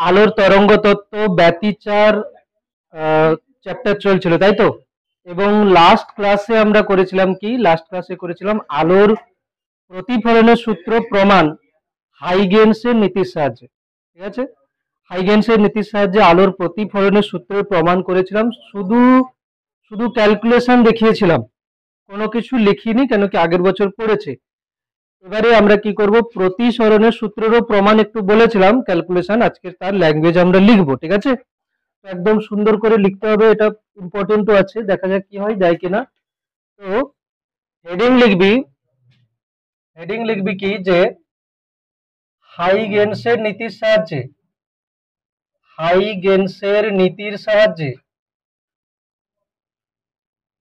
আলোর তরঙ্গ তত্ত্ব ব্যতিচার চ্যাপ্টার চলছিল, তাই তো? এবং লাস্ট ক্লাসে আমরা করেছিলাম কি, লাস্ট ক্লাসে করেছিলাম আলোর প্রতিফলনের সূত্র প্রমাণ হাইগেন্সের নীতির সাহায্যে। ঠিক আছে, হাইগেন্সের নীতির সাহায্যে আলোর প্রতিফলনের সূত্রের প্রমাণ করেছিলাম। শুধু শুধু ক্যালকুলেশন দেখিয়েছিলাম, কোনো কিছু লিখিনি, কেন কি আগের বছর পড়েছে। এবারে আমরা কি করব, প্রতিসরণের সূত্রেরও প্রমাণ একটু বলেছিলাম, ক্যালকুলেশন, আজকে তার ল্যাঙ্গুয়েজ আমরা লিখবো। ঠিক আছে, একদম সুন্দর করে লিখতে হবে, এটা ইম্পর্টেন্টও আছে, দেখা যাক কি হয়, যায় কিনা। তো হেডিং লিখবি, হেডিং লিখবি কি যে হাইগেন্সের নীতির সাহায্যে, হাইগেন্সের নীতির সাহায্যে,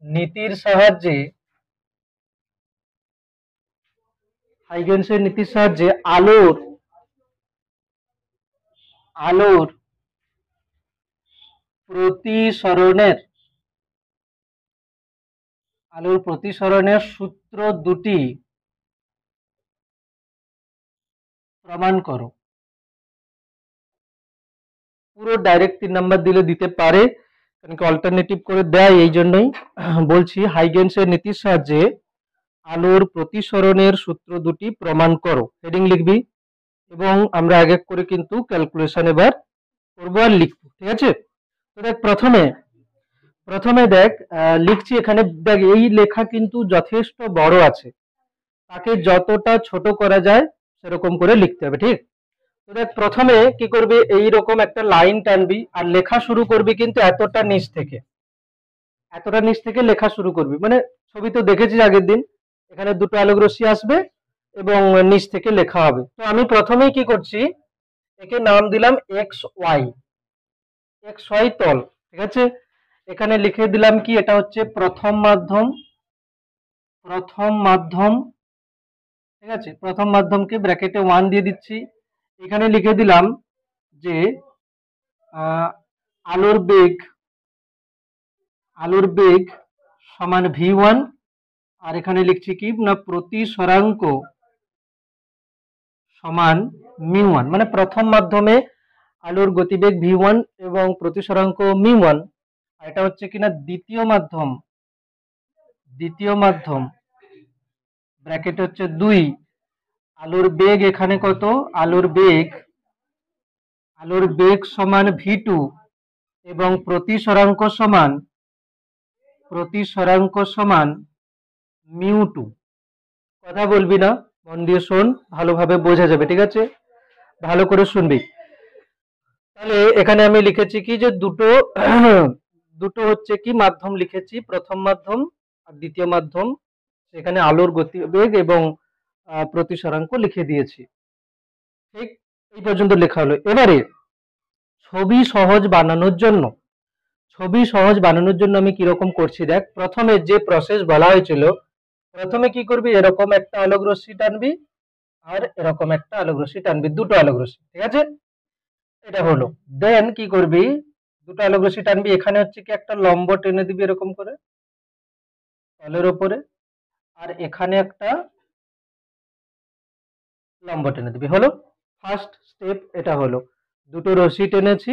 নীতির সাহায্যে, হাইগেন্সের নীতির সাহায্যে আলোর, আলোর প্রতিসরণের, আলোর প্রতিসরণের সূত্র দুটি প্রমাণ করো। পুরো ডাইরেক্ট 3 নাম্বার দিলে দিতে পারে, কারণ কি অল্টারনেটিভ করে দেয়, এই জন্যই বলছি। হাইগেন্সের নীতির সাহায্যে আলোর প্রতিসরণের সূত্র দুটি প্রমাণ করো, হেডিং লিখবি। এবং আমরা আগে করে কিন্তু ক্যালকুলেশন এবার করবো আর লিখবো। ঠিক আছে, তো দেখ প্রথমে, প্রথমে দেখ লিখছি এখানে, দেখ এই লেখা কিন্তু যথেষ্ট বড় আছে, তাকে যতটা ছোট করা যায় সেরকম করে লিখতে হবে। ঠিক, তো দেখ প্রথমে কি করবি, এইরকম একটা লাইন টানবি আর লেখা শুরু করবি কিন্তু এতটা নিচ থেকে, এতটা নিচ থেকে লেখা শুরু করবি। মানে ছবি তো দেখেছিস আগের দিন, এখানে দুটো আলোক রশ্মি আসবে এবং নিচ থেকে লেখা হবে। তো আমি প্রথমেই কি করছি, একে নাম দিলাম এক্স ওয়াই, এক্স ওয়াই তল। ঠিক আছে, এখানে লিখে দিলাম কি, এটা হচ্ছে প্রথম মাধ্যম, প্রথম মাধ্যম। ঠিক আছে, প্রথম মাধ্যমকে ব্র্যাকেটে 1 দিয়ে দিচ্ছি। এখানে লিখে দিলাম যে আলোর বেগ, আলোর বেগ সমান v1। আর এখানে লিখছি কি না, প্রতিসরাঙ্ক সমান μ1, মানে প্রথম মাধ্যমে আলোর গতিবেগ v1 এবং প্রতিসরাঙ্ক μ1। আর এটা হচ্ছে কিনা দ্বিতীয় মাধ্যম, দ্বিতীয় মাধ্যম ব্র্যাকেট হচ্ছে 2, আলোর বেগ এখানে কত, আলোর বেগ, আলোর বেগ সমান v2 এবং প্রতিসরাঙ্ক সমান, প্রতিসরাঙ্ক সমান μ2। কথা বলবি না, মন দিয়ে শোন, ভালোভাবে বোঝা যাবে। ঠিক আছে, ভালো করে শুনবি। তাহলে এখানে আমি লিখেছি কি যে দুটো দুটো হচ্ছে কি মাধ্যম লিখেছি, প্রথম মাধ্যম আর দ্বিতীয় মাধ্যম, সেখানে আলোর গতিবেগ এবং প্রতিসরাঙ্ক লিখে দিয়েছি। ঠিক, এই পর্যন্ত লেখা হলো। এবারে ছবি সহজ বানানোর জন্য, ছবি সহজ বানানোর জন্য আমি কিরকম করছি দেখ, প্রথমে যে প্রসেস বলা হয়েছিল, প্রথমে কি করবি, এরকম একটা আলোক রশ্মি টানবি আর এরকম একটা আলোক রশ্মি টানবি, দুটো আলোক রশ্মি। ঠিক আছে, এটা হলো। দেন কি করবি, দুটো আলোক রশ্মি টানবি, এখানে হচ্ছে কি একটা লম্ব টেনে দিবি এরকম করে তলের ওপরে, আর এখানে একটা লম্ব টেনে দিবি। হলো ফার্স্ট স্টেপ, এটা হলো, দুটো রশ্মি টেনেছি,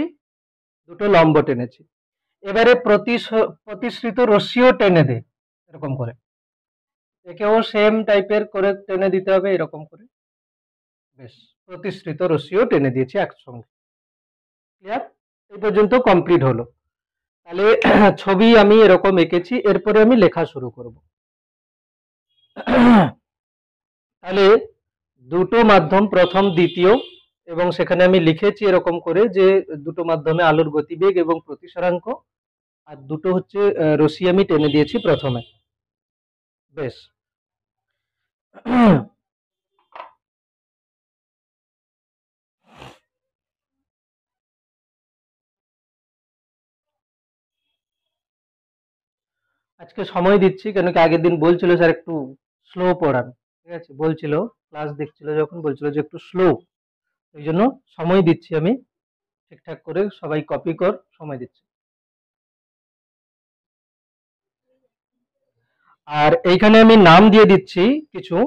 দুটো লম্ব টেনেছি। এবারে প্রতিসৃত রশ্মিও টেনে দে এরকম করে, একেও সেম টাইপের করে টেনে দিতে হবে এরকম করে। বেশ, প্রতিসৃত রশ্মিও টেনে দিয়েছি একসঙ্গে। ক্লিয়ার, এই পর্যন্ত কমপ্লিট হলো। তাহলে ছবি আমি এরকম এঁকেছি, এরপরে আমি লেখা শুরু করব। তাহলে দুটো মাধ্যম, প্রথম দ্বিতীয়, এবং সেখানে আমি লিখেছি এরকম করে যে দুটো মাধ্যমে আলোর গতিবেগ এবং প্রতিসরাঙ্ক, আর দুটো হচ্ছে রশ্মি আমি টেনে দিয়েছি প্রথমে। বেশ, আজকে সময় দিচ্ছি, কেন কি আগের দিন বলছিল স্যার একটু স্লো পড়ান। ঠিক আছে, বলছিল, ক্লাস দেখছিল যখন বলছিল যে একটু স্লো, এই জন্য সময় দিচ্ছি আমি, ঠিকঠাক করে সবাই কপি কর, সময় দিচ্ছি। আর এইখানে আমি নাম দিয়ে দিচ্ছি কিছু,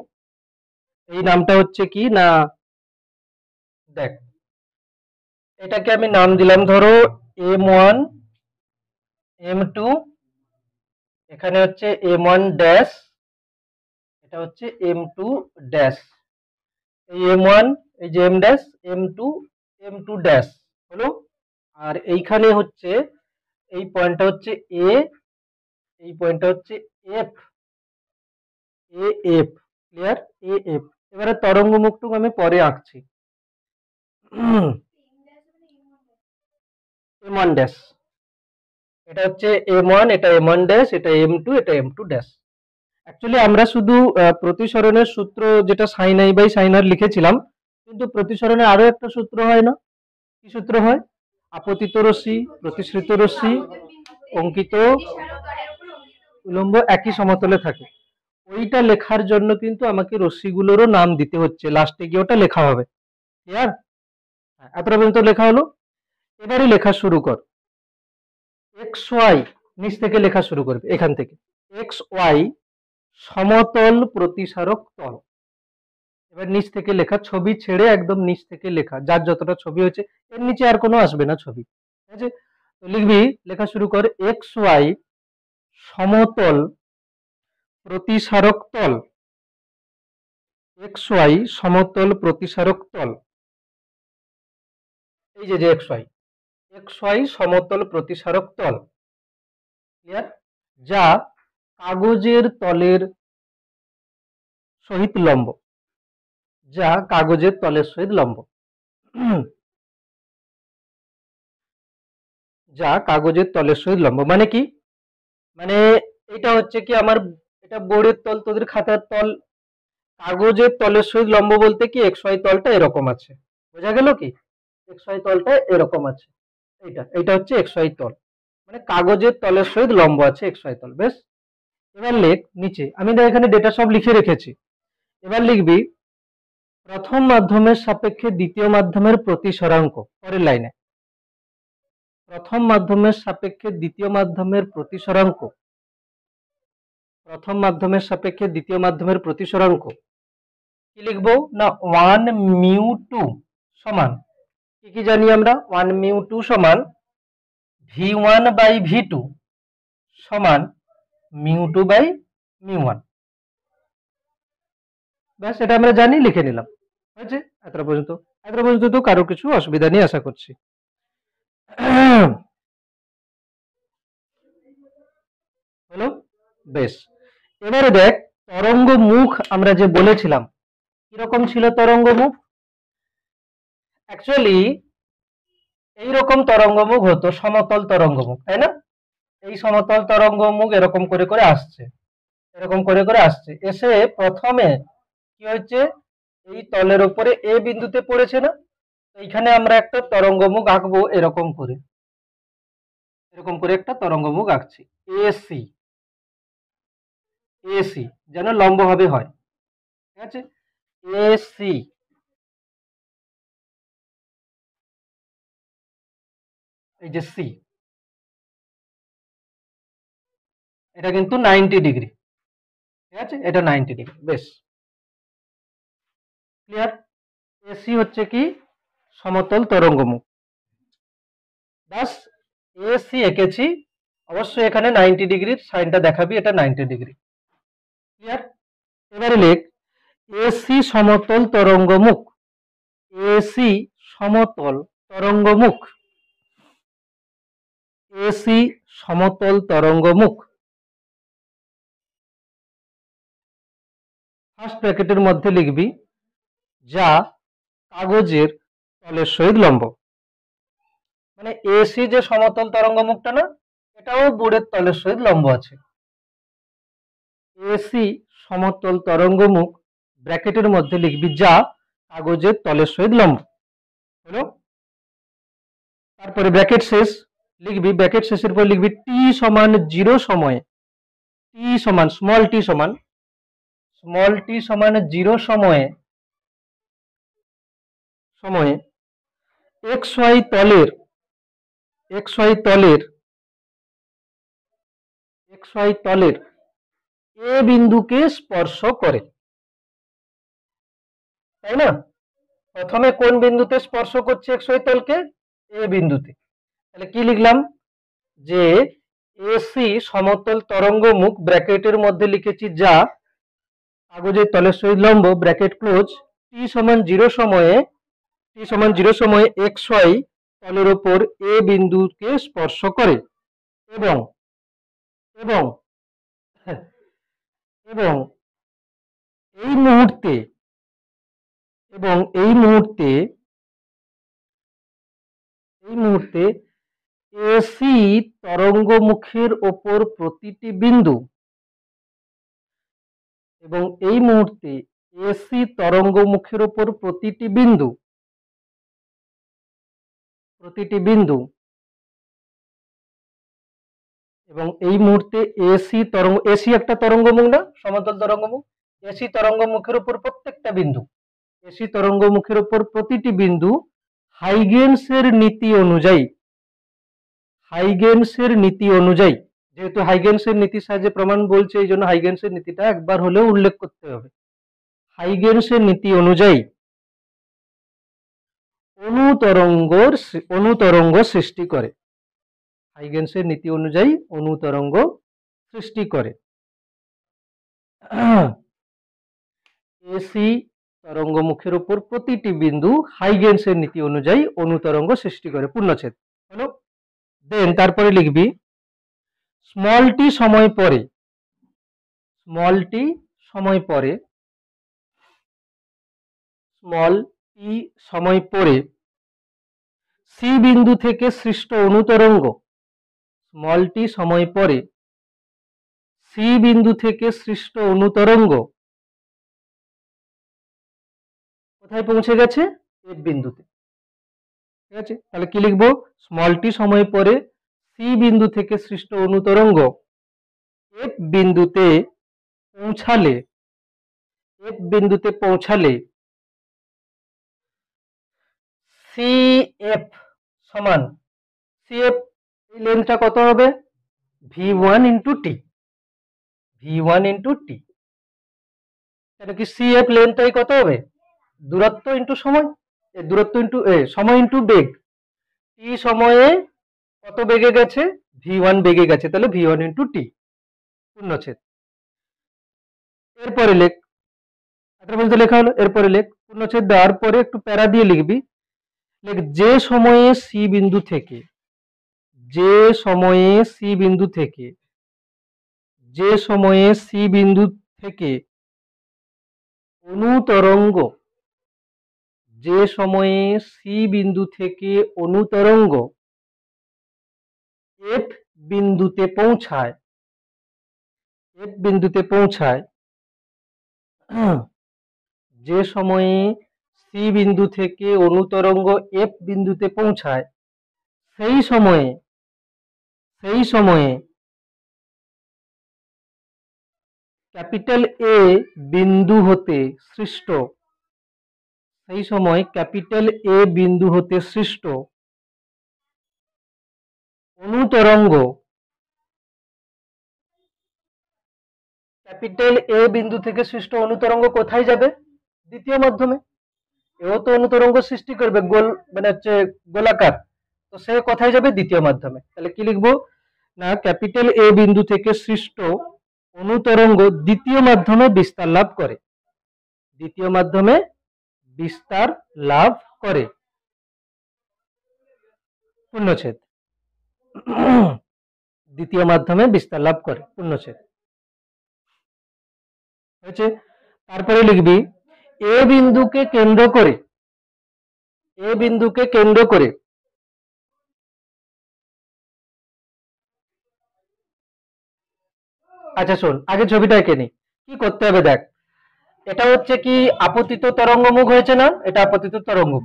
এই নামটা হচ্ছে কি না, দেখ, এটাকে আমি নাম দিলাম ধরো M1 M2, এখানে হচ্ছে M1 ড্যাশ, এটা হচ্ছে M2 ড্যাশ, এই M1, এই যে M dash, M2, M2 dash হলো। আর এইখানে হচ্ছে এই পয়েন্টটা হচ্ছে A, এই পয়েন্টটা হচ্ছে F, AF, ক্লিয়ার, AF। এবারে তরঙ্গ মুখটুকু আমি পরে আঁকছি। M1 ড্যাশ, এটা হচ্ছে M1, এটা M1 ড্যাশ, এটা M2, এটা M2 ড্যাশ। অ্যাকচুয়ালি আমরা শুধু প্রতিসরণের সূত্র যেটা সাইন আই বাই সাইন আর লিখেছিলাম, কিন্তু প্রতিসরণের আরো একটা সূত্র হয় না? কি সূত্র হয়? আপতিত রশ্মি, প্রতিসৃত রশ্মি, অঙ্কিত উলম্ব একই সমতলে থাকে। ওইটা লেখার জন্য কিন্তু আমাকে রশ্মিগুলোরও নাম দিতে হচ্ছে, লাস্টে গিয়ে ওটা লেখা হবে। ক্লিয়ার? এতটা পর্যন্ত লেখা হলো। এবারে লেখা শুরু কর। এক্স ওয়াই, নিচ থেকে লেখা শুরু করবে, এখান থেকে। এক্স ওয়াই সমতল প্রতিসারক তল। এবার নিচ থেকে লেখা, ছবি ছেড়ে একদম নিচ থেকে লেখা, যার যতটা ছবি হয়েছে এর নিচে আর কোনো আসবে না ছবি, ঠিক আছে? তো লিখবি, লেখা শুরু কর, এক্স ওয়াই সমতল প্রতিসারক তল, এক্স ওয়াই সমতল প্রতিসারক তল, এই যে এক্স ওয়াই, এক্স ওয়াই সমতল প্রতিসারক তল, ক্লিয়ার? যা কাগজের তলের সহিত লম্ব, যা কাগজের তলের সহিত লম্ব, যা কাগজের তলের সহিত লম্ব মানে কি? মানে এটা হচ্ছে কি আমার, এটা বোর্ডের তল, তোদের খাতার তল, কাগজের তলের সহিত লম্ব বলতে কি এক্স ওয়াই তলটা এরকম আছে, বোঝা গেল কি? এক্স ওয়াই তলটা এরকম আছে, এইটা হচ্ছে এক্স ওয়াই তল, মানে কাগজের তলের সহিত লম্ব আছে এক্স ওয়াই তল। বেশ, এবার লেখ নিচে, আমি এখানে ডেটা সব লিখে রেখেছি। এবার লিখবি প্রথম মাধ্যমের সাপেক্ষে দ্বিতীয় মাধ্যমের প্রতিসরাঙ্ক, পরের লাইনে, প্রথম মাধ্যমের সাপেক্ষে দ্বিতীয় মাধ্যমের প্রতিসরাঙ্ক, প্রথম মাধ্যমের সাপেক্ষে দ্বিতীয় মাধ্যমের প্রতিসরাঙ্ক কি লিখবো না, 1 মিউ 2 সমান, কি কি জানি আমরা, 1 মিউ 2 সমান V1 বাই V2 সমান মিউ 2 বাই মিউ 1। ব্যাস, এটা আমরা জানি, লিখে নিলাম, হয়েছে? এতটা পর্যন্ত, এতটা পর্যন্ত তো কারো কিছু অসুবিধা নেই আশা করছি। হলো? বেশ, এবারে দেখ তরঙ্গ মুখ আমরা যে বলেছিলাম, কিরকম ছিল তরঙ্গ মুখ? অ্যাকচুয়ালি এইরকম তরঙ্গ মুখ হতো, সমতল তরঙ্গ মুখ, তাই না? এই সমতল তরঙ্গ মুখ এরকম করে করে আসছে, এরকম করে করে আসছে, এসে প্রথমে কি হচ্ছে, এই তলের উপরে এ বিন্দুতে পড়েছে না? এইখানে আমরা একটা তরঙ্গ মুখ আঁকবো এরকম করে, এরকম করে একটা তরঙ্গ মুখ আঁকছি, এসি, এসি যেন লম্বভাবে হয়, ঠিক আছে? এসি, এই যে সি, এটা কিন্তু 90 ডিগ্রি, ঠিক আছে? এটা 90 ডিগ্রি। বেশ, ক্লিয়ার? এসি হচ্ছে কি সমতল তরঙ্গ মুখ, বাস এসি এঁকেছি, অবশ্যই এখানে 90 ডিগ্রির সাইনটা দেখাবি, এটা 90 ডিগ্রি, ক্লিয়ার? এবারে লেখ এসি সমতল তরঙ্গ মুখ, এসি সমতল তরঙ্গ মুখ, এসি সমতল তরঙ্গ মুখ, ফার্স্ট ব্র্যাকেটের মধ্যে লিখবি যা কাগজের তলের সহিত লম্ব, মানে এসি যে সমতল তরঙ্গ মুখটা না, এটাও বোর্ডের তলের সহিত লম্ব আছে। এসি সমতল তরঙ্গ মুখ ব্র্যাকেটের মধ্যে লিখবি যা কাগজের তলের সহিত লম্ব, হলো? তারপরে ব্র্যাকেট শেষ, লিখবি ব্র্যাকেট শেষের পর লিখবি টি সমান 0 সময়ে, টি সমান স্মল টি সমান, স্মল টি সমান 0 সময়ে, সময়ে এক্স ওয়াই তলের, এক্স ওয়াই তলের, এক্স ওয়াই তলের এ বিন্দুকে স্পর্শ করে, তাই না? প্রথমে কোন বিন্দুতে স্পর্শ করছে xy তলকে? এ বিন্দুতে। তাহলে কি লিখলাম, যে এসি সমতল তরঙ্গমুখ ব্র্যাকেটের মধ্যে লিখেছি যা কাগজের তলের সহিত লম্ব ব্র্যাকেট ক্লোজ টি সমান 0 সময়ে xy তলের উপর এ বিন্দুকে স্পর্শ করে এবং এবং এবং এই মুহূর্তে এই মুহূর্তে এসি তরঙ্গমুখের ওপর প্রতিটি বিন্দু এবং এই মুহূর্তে এসি তরঙ্গমুখের ওপর প্রতিটি বিন্দু এবং এই মুহূর্তে এসি একটা তরঙ্গমুখ না, সমতল তরঙ্গমুখ, এসি তরঙ্গমুখের উপর প্রত্যেকটা বিন্দু, এসি তরঙ্গমুখের উপর প্রতিটি বিন্দু হাইগেনসের নীতি অনুযায়ী, যেহেতু হাইগেনসের নীতির সাহায্যে প্রমাণ বলছে এই জন্য হাইগেনসের নীতিটা একবার হলেও উল্লেখ করতে হবে। হাইগেনসের নীতি অনুযায়ী অনুতরঙ্গ সৃষ্টি করে। হাইগেনসের নীতি অনুযায়ী অনুতরঙ্গ সৃষ্টি করে। এসি তরঙ্গমুখের উপর প্রতিটি বিন্দু হাইগেনসের নীতি অনুযায়ী অনুতরঙ্গ সৃষ্টি করে। পূর্ণচ্ছেদ হলো। দেন তারপরে লিখবি স্মল টি সময় পরে সি বিন্দু থেকে সৃষ্ট অনুতরঙ্গ, কোথায় পৌঁছে গেছে? এফ বিন্দুতে। ঠিক আছে, তাহলে কি লিখবো? স্মল টি সময় পরে সি বিন্দু থেকে সৃষ্ট অনুতরঙ্গ এফ বিন্দুতে পৌঁছালে সিএফ সমান সিএফ এই লেন্থটা কত হবে? v1 into T. কেন কি সিএফ লেন্থটাই কত হবে? দূরত্ব ইন্টু সময়, সময় ইন্টু বেগ। টি সময়ে কত বেগে গেছে? v1 বেগে গেছে, তাহলে v1 ইন্টু টি। পূর্ণচ্ছেদ। এরপরে লেখ, লেখা হলো, এরপরে লেখ পূর্ণচ্ছেদ দেওয়ার পরে একটু প্যারা দিয়ে লিখবি। লেখ যে সময়ে সি বিন্দু থেকে অনুতরঙ্গ এফ বিন্দুতে পৌঁছায়, যে সময়ে সি বিন্দু থেকে অনুতরঙ্গ এফ বিন্দুতে পৌঁছায় সেই সময়ে ক্যাপিটাল এ বিন্দু হতে সৃষ্ট অনুতরঙ্গ কোথায় যাবে? দ্বিতীয় মাধ্যমে। এও তো অনুতরঙ্গ সৃষ্টি করবে, গোল মানে হচ্ছে গোলাকার, তো সে কোথায় যাবে? দ্বিতীয় মাধ্যমে। তাহলে কি লিখবো না, ক্যাপিটাল এ বিন্দু থেকে সৃষ্ট অনুতরঙ্গ দ্বিতীয় মাধ্যমে বিস্তার লাভ করে। পূর্ণচ্ছেদ। দ্বিতীয় মাধ্যমে বিস্তার লাভ করে। পূর্ণচ্ছেদ হয়েছে। তারপরে লিখবি এ বিন্দুকে কেন্দ্র করে আচ্ছা শোন, আগে ছবিটা এঁকে নি। কি করতে হবে দেখ, এটা হচ্ছে কি আপতিত তরঙ্গমুখ হয়েছে না? এটা আপতিত তরঙ্গমুখ।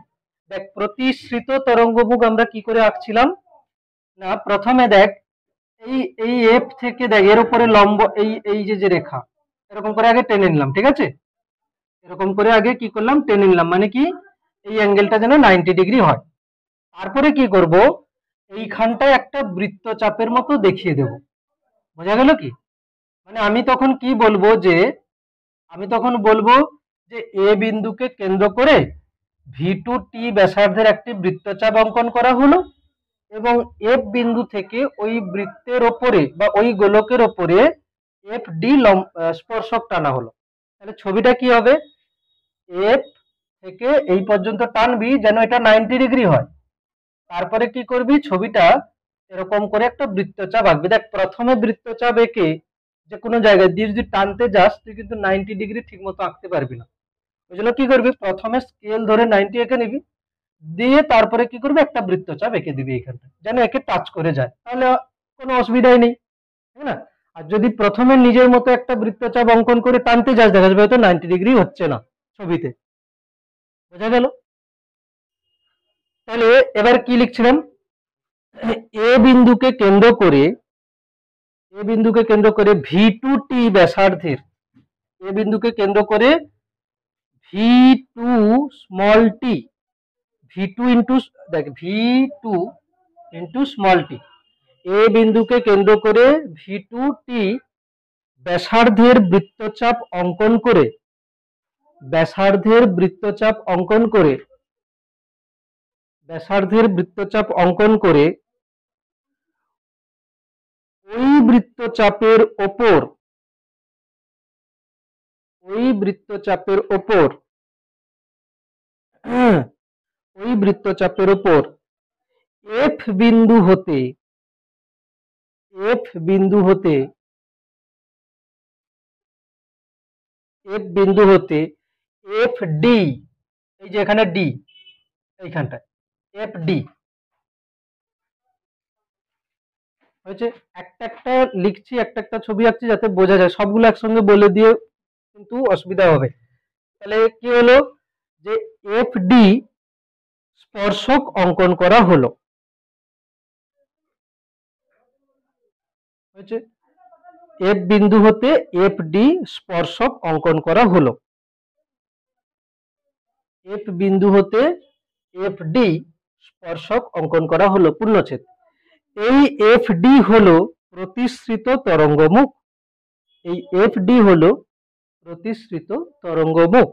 দেখ প্রতিসৃত তরঙ্গমুখ আমরা কি করে আঁকছিলাম না, প্রথমে দেখ এই এফ থেকে দেখ এর উপরে লম্ব এই যে রেখা এরকম করে আগে টেনে নিলাম। ঠিক আছে, এরকম করে আগে কি করলাম? টেনে নিলাম, মানে কি এই অ্যাঙ্গেলটা যেন 90 ডিগ্রি হয়। তারপরে কি করব, এইখানটায় একটা বৃত্তচাপের মতো দেখিয়ে দেব। বোঝা গেল কি? মানে আমি তখন বলবো যে এ বিন্দুকে কেন্দ্র করে V2T ব্যাসার্ধের একটি বৃত্তচাপ অঙ্কন করা হলো এবং F বিন্দু থেকে ওই বৃত্তের ওপরে বা ওই গোলকের ওপরে FD স্পর্শক টানা হলো। তাহলে ছবিটা কি হবে, F থেকে এই পর্যন্ত টানবি যেন এটা 90 ডিগ্রি হয়, তারপরে কি করবি, ছবিটা এরকম করে একটা বৃত্তচাপ আঁকবি। দেখ প্রথমে বৃত্তচাপ এঁকে যে কোনো জায়গায় দিয়ে যদি টানতে যাস তুই কিন্তু 90 ডিগ্রি ঠিক মতো আঁকতে পারবি না। ওই জন্য কি করবি, প্রথমে স্কেল ধরে 90 এঁকে নিবি, দিয়ে তারপরে কি করবি, একটা বৃত্তচাপ এঁকে দিবি এইখানটা যেন একে টাচ করে যায়, তাহলে কোনো অসুবিধাই নেই, তাই না? আর যদি প্রথমে নিজের মতো একটা বৃত্তচাপ অঙ্কন করে টানতে যাস, দেখা যাবে হয়তো 90 ডিগ্রি হচ্ছে না ছবিতে। বোঝা গেল? তাহলে এবার কি লিখছিলাম, এ বিন্দুকে কেন্দ্র করে V2T ব্যাসার্ধের, এ বিন্দুকে কেন্দ্র করে V2 small tea, V2 into দেখ V2 ইন্টু স্মল টি, এ বিন্দুকে কেন্দ্র করে V2T ব্যাসার্ধের বৃত্তচাপ অঙ্কন করে, ব্যাসার্ধের বৃত্তচাপ অঙ্কন করে, ব্যাসার্ধের বৃত্তচাপ অঙ্কন করে ওই বৃত্তচাপের ওপর, ওই বৃত্তচাপের ওপর, ওই বৃত্তচাপের ওপর F বিন্দু হতে, F বিন্দু হতে, F বিন্দু হতে FD, এই যে এখানে D, এইখানটায় FD হয়েছে। একটা একটা লিখছি, একটা একটা ছবি আঁকছি যাতে বোঝা যায়, সবগুলো একসঙ্গে বলে দিয়ে কিন্তু অসুবিধা হবে। তাহলে কি হলো যে FD স্পর্শক অঙ্কন করা হলো, হয়েছে। F বিন্দু হতে FD স্পর্শক অঙ্কন করা হলো, F বিন্দু হতে FD স্পর্শক অঙ্কন করা হলো পূর্ণচ্ছেদ। এই FD হলো প্রতিসৃত তরঙ্গমুখ, এই FD হলো প্রতিসৃত তরঙ্গমুখ,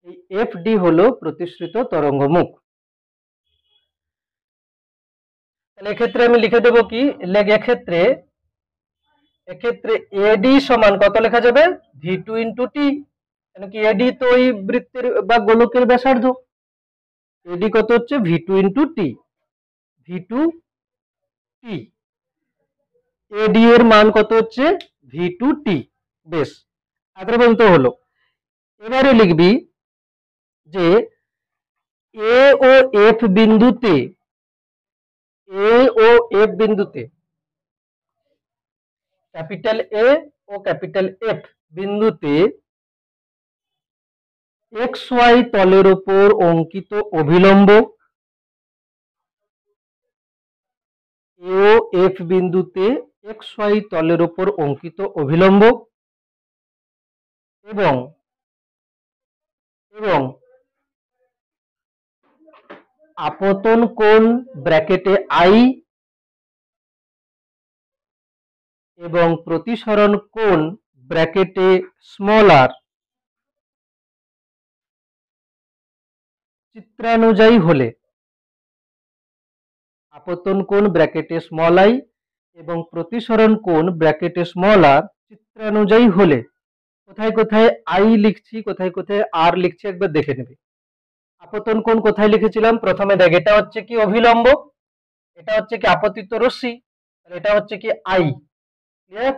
এই FD হলো প্রতিসৃত তরঙ্গমুখ। তাহলে এক্ষেত্রে আমি লিখে দেবো কি, এক্ষেত্রে AD সমান কত লেখা যাবে, V2 ইন্টু টি, কেন কি AD তো ওই বৃত্তের বা গোলকের ব্যাসার্ধ, AD কত হচ্ছে V2 ইন্টু টি, V2 টি, AD এর মান কত হচ্ছে V2 টি। বেশ, এত পর্যন্ত হলো। এবারে লিখবি যে এ ও এফ বিন্দুতে, এ ও এফ বিন্দুতে ক্যাপিটাল এ ও ক্যাপিটাল এফ বিন্দুতে এক্স ওয়াই তলের উপর অঙ্কিত অভিলম্ব, এ ও এফ বিন্দুতে এক্স ওয়াই তলের উপর অঙ্কিত অভিলম্ব এবং এবং আপতন কোণ ব্র্যাকেটে আই এবং প্রতিসরণ কোণ ব্র্যাকেটে স্মল আর চিত্রানুযায়ী হলে, আপতন কোণ ব্র্যাকেটে স্মল আই এবং প্রতিসরণ কোণ ব্র্যাকেটে স্মল আর চিত্রানুযায়ী হলে, কোথায় কোথায় আই লিখছি কোথায় কোথায় আর লিখছি একবার দেখে নেবে। আপতন কোণ কোথায় লিখেছিলাম, প্রথমে দেখ এটা হচ্ছে কি অভিলম্ব, এটা হচ্ছে কি আপতিত রশ্মি, এটা হচ্ছে কি আই, ক্লিয়ার?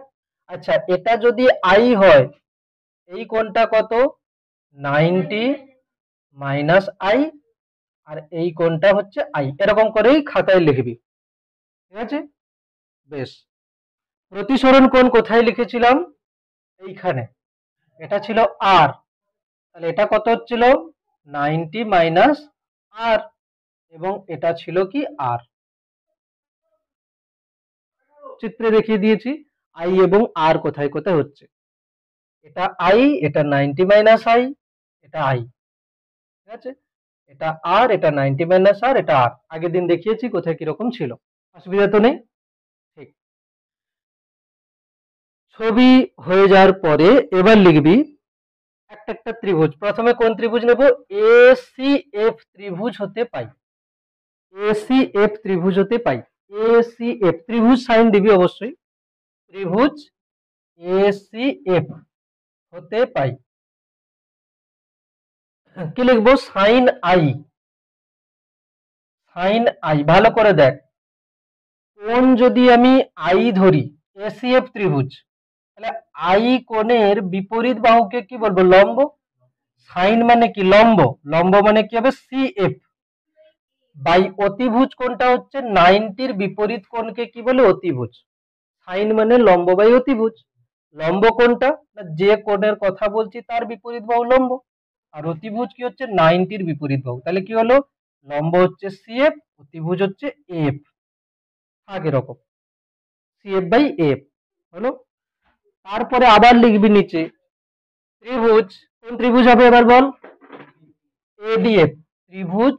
আচ্ছা এটা যদি আই হয়, এই কোণটা কত 90 মাইনাস আই, আর এই কোণটা হচ্ছে আই, এরকম করেই খাতায় লিখবি, ঠিক আছে? বেশ, প্রতিসরণ কোণ কোথায় লিখেছিলাম, এইখানে, এটা ছিল আর, তাহলে এটা কত হচ্ছিল 90 মাইনাস আর, এবং এটা ছিল কি আর, চিত্রে দেখিয়ে দিয়েছি আই এবং আর কোথায় কোথায় হচ্ছে, এটা আই, এটা 90 মাইনাস আই, এটা আই, ঠিক আছে? এটা আর, এটা 90 মাইনাস আর, এটা আর, আগের দিন দেখিয়েছি কোথায় কিরকম ছিল, অসুবিধা তো নেই। ঠিক, ছবি হয়ে যাওয়ার পরে এবার লিখবি একটা একটা ত্রিভুজ, প্রথমে কোন ত্রিভুজ নেব? এ সি এফ ত্রিভুজ হতে পাই, এ সি এফ ত্রিভুজ হতে পাই। এ সি এফ ত্রিভুজ সাইন দিবি অবশ্যই, ত্রিভুজ এ সি এফ হতে পাই। কি লিখবো? Sine I, sine I. ভালো করে দেখ, কোণ যদি আমি আই ধরি, এসিএফ ত্রিভুজ, তাহলে আই কোণের বিপরীত বাহুকে কি বলবো? লম্ব। সাইন মানে কি? লম্ব। লম্ব মানে কি হবে? সিএফ বাই অতিভুজ কোণটা হচ্ছে 90-র বিপরীত কোণকে কি বলে? অতিভুজ। সাইন মানে লম্ব বাই অতিভুজ। লম্ব কোণটা, না যে কোণের কথা বলছি তার বিপরীত বাহু লম্ব, আর অতিভুজ কি হচ্ছে? 90-র বিপরীত বাহু। তাহলে কি হলো? লম্ব হচ্ছে সিএফ, অতিভুজ হচ্ছে এফ। থাক এরকম, সিএফ বাই এফ হলো। তারপরে আবার লিখবি নিচে ত্রিভুজ, কোন ত্রিভুজ হবে এবার বল? এডিএফ, ত্রিভুজ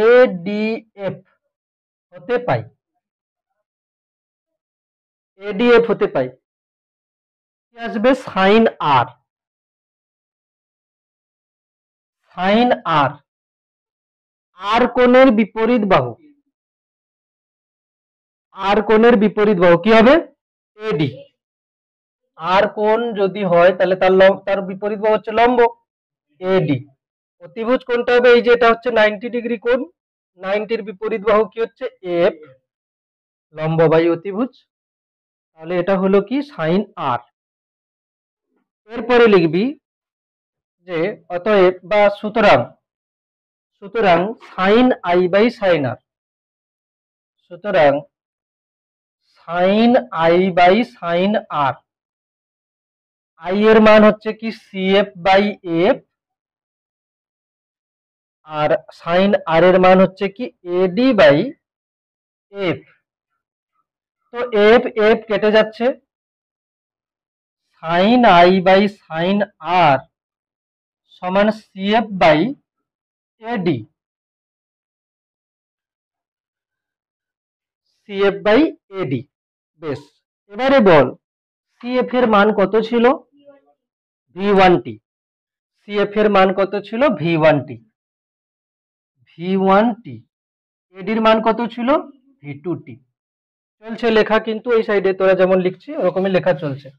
এডিএফ হতে পাই, এডিএফ হতে পাই। কি আসবে? সাইন আর, সাইন আর। আর কোণের বিপরীত বাহু, আর কোণের বিপরীত বাহু কি হবে? এডি। আর কোণ যদি হয় তাহলে তার বিপরীত বাহু হচ্ছে লম্ব, এডি। অতিভুজ কোণটা হবে এই যে, এটা হচ্ছে 90 ডিগ্রি কোণ, 90-র বিপরীত বাহু কি হচ্ছে? এফ, লম্ব বাই অতিভুজ। তাহলে এটা হলো কি? Sine R. এরপরে লিখবি যে অতএব বা সুতরাং, সুতরাং sine I by sine R, সুতরাং sine I by sine R, I এর মান হচ্ছে কি? সিএফ বাই এফ, আর সাইন আর এর মান হচ্ছে কি? AD by F. তো এফ এফ কেটে যাচ্ছে, sine I by sine R সমান CF by AD, CF by AD. বেশ, এবারে বল সিএফ এর মান কত ছিল? ভি1টি। সিএফ এর মান কত ছিল? ভি1টি, ভি1টি। এডির মান কত ছিল? ভি2টি। চলছে লেখা, কিন্তু এই সাইডে তোরা যেমন লিখছি ওরকমই লেখা চলছে।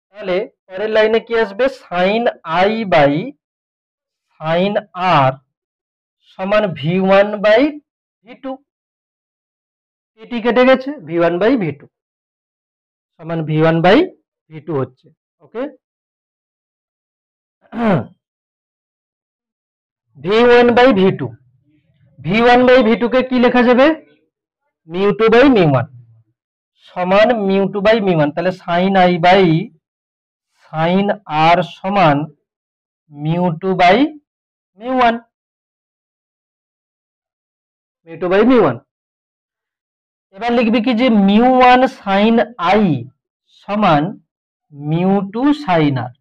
তাহলে পরের লাইনে কি আসবে? Sign I by sine R সমান ভি1 বাই ভি2। এটি কেটে গেছে, ভি1 বাই ভি2 সমান ভি1 বাই ভি2 হচ্ছে। Okay, V one by V two, V one by V two কে কি লেখা যাবে? মিউ2 বাই মিউ1 সমান মিউ2 বাই মিউ1। তাহলে sign I by sine R সমান মিউ2 বাই মিউ1, মিউ2 বাই মিউ1। এবার লিখবি কি যে মিউ1 সাইন আই সমান মিউ2 সাইন আর।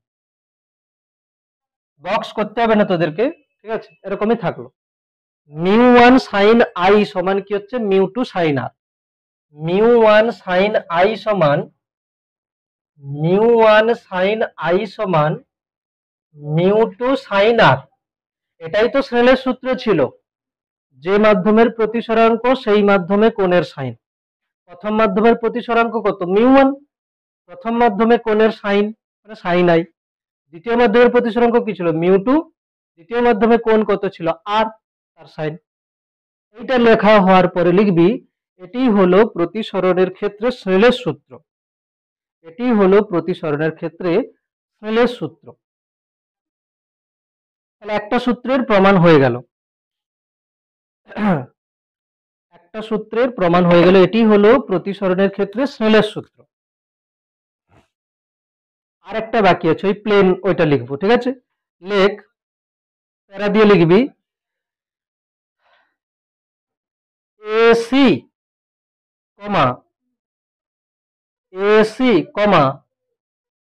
বক্স করতে হবে না তোদেরকে, ঠিক আছে, এরকমই থাকলো। মিউ1 সাইন আই সমান কি হচ্ছে? মিউ2 সাইন আর। মিউ1 সাইন আই সমান, মিউ1 সাইন আই সমান মিউ2 সাইন আর। এটাই তো স্নেলের সূত্র ছিল, যে মাধ্যমের প্রতিসরাঙ্ক সেই মাধ্যমে কোণের সাইন। প্রথম মাধ্যমের প্রতিসরাঙ্ক কত? মিউ1। প্রথম মাধ্যমে কোণের সাইন মানে সাইন আই। দ্বিতীয় মাধ্যমের প্রতিসরাঙ্ক কি ছিল? মিউ2। দ্বিতীয় মাধ্যমে কোণ কত ছিল? আর, তার সাইন। এইটা লেখা হওয়ার পরে লিখবি এটি হলো প্রতিসরণের ক্ষেত্রে স্নেলের সূত্র, এটি হলো প্রতিসরণের ক্ষেত্রে স্নেলের সূত্র। তাহলে একটা সূত্রের প্রমাণ হয়ে গেল, একটা সূত্রের প্রমাণ হয়ে গেল, এটি হলো প্রতিসরণের ক্ষেত্রে স্নেলের সূত্র। আর একটা বাকি আছে, ওই প্লেন ওইটা লিখবো, ঠিক আছে? লেখ, প্যারা দিয়ে লিখবি এসি কমা এসি কমা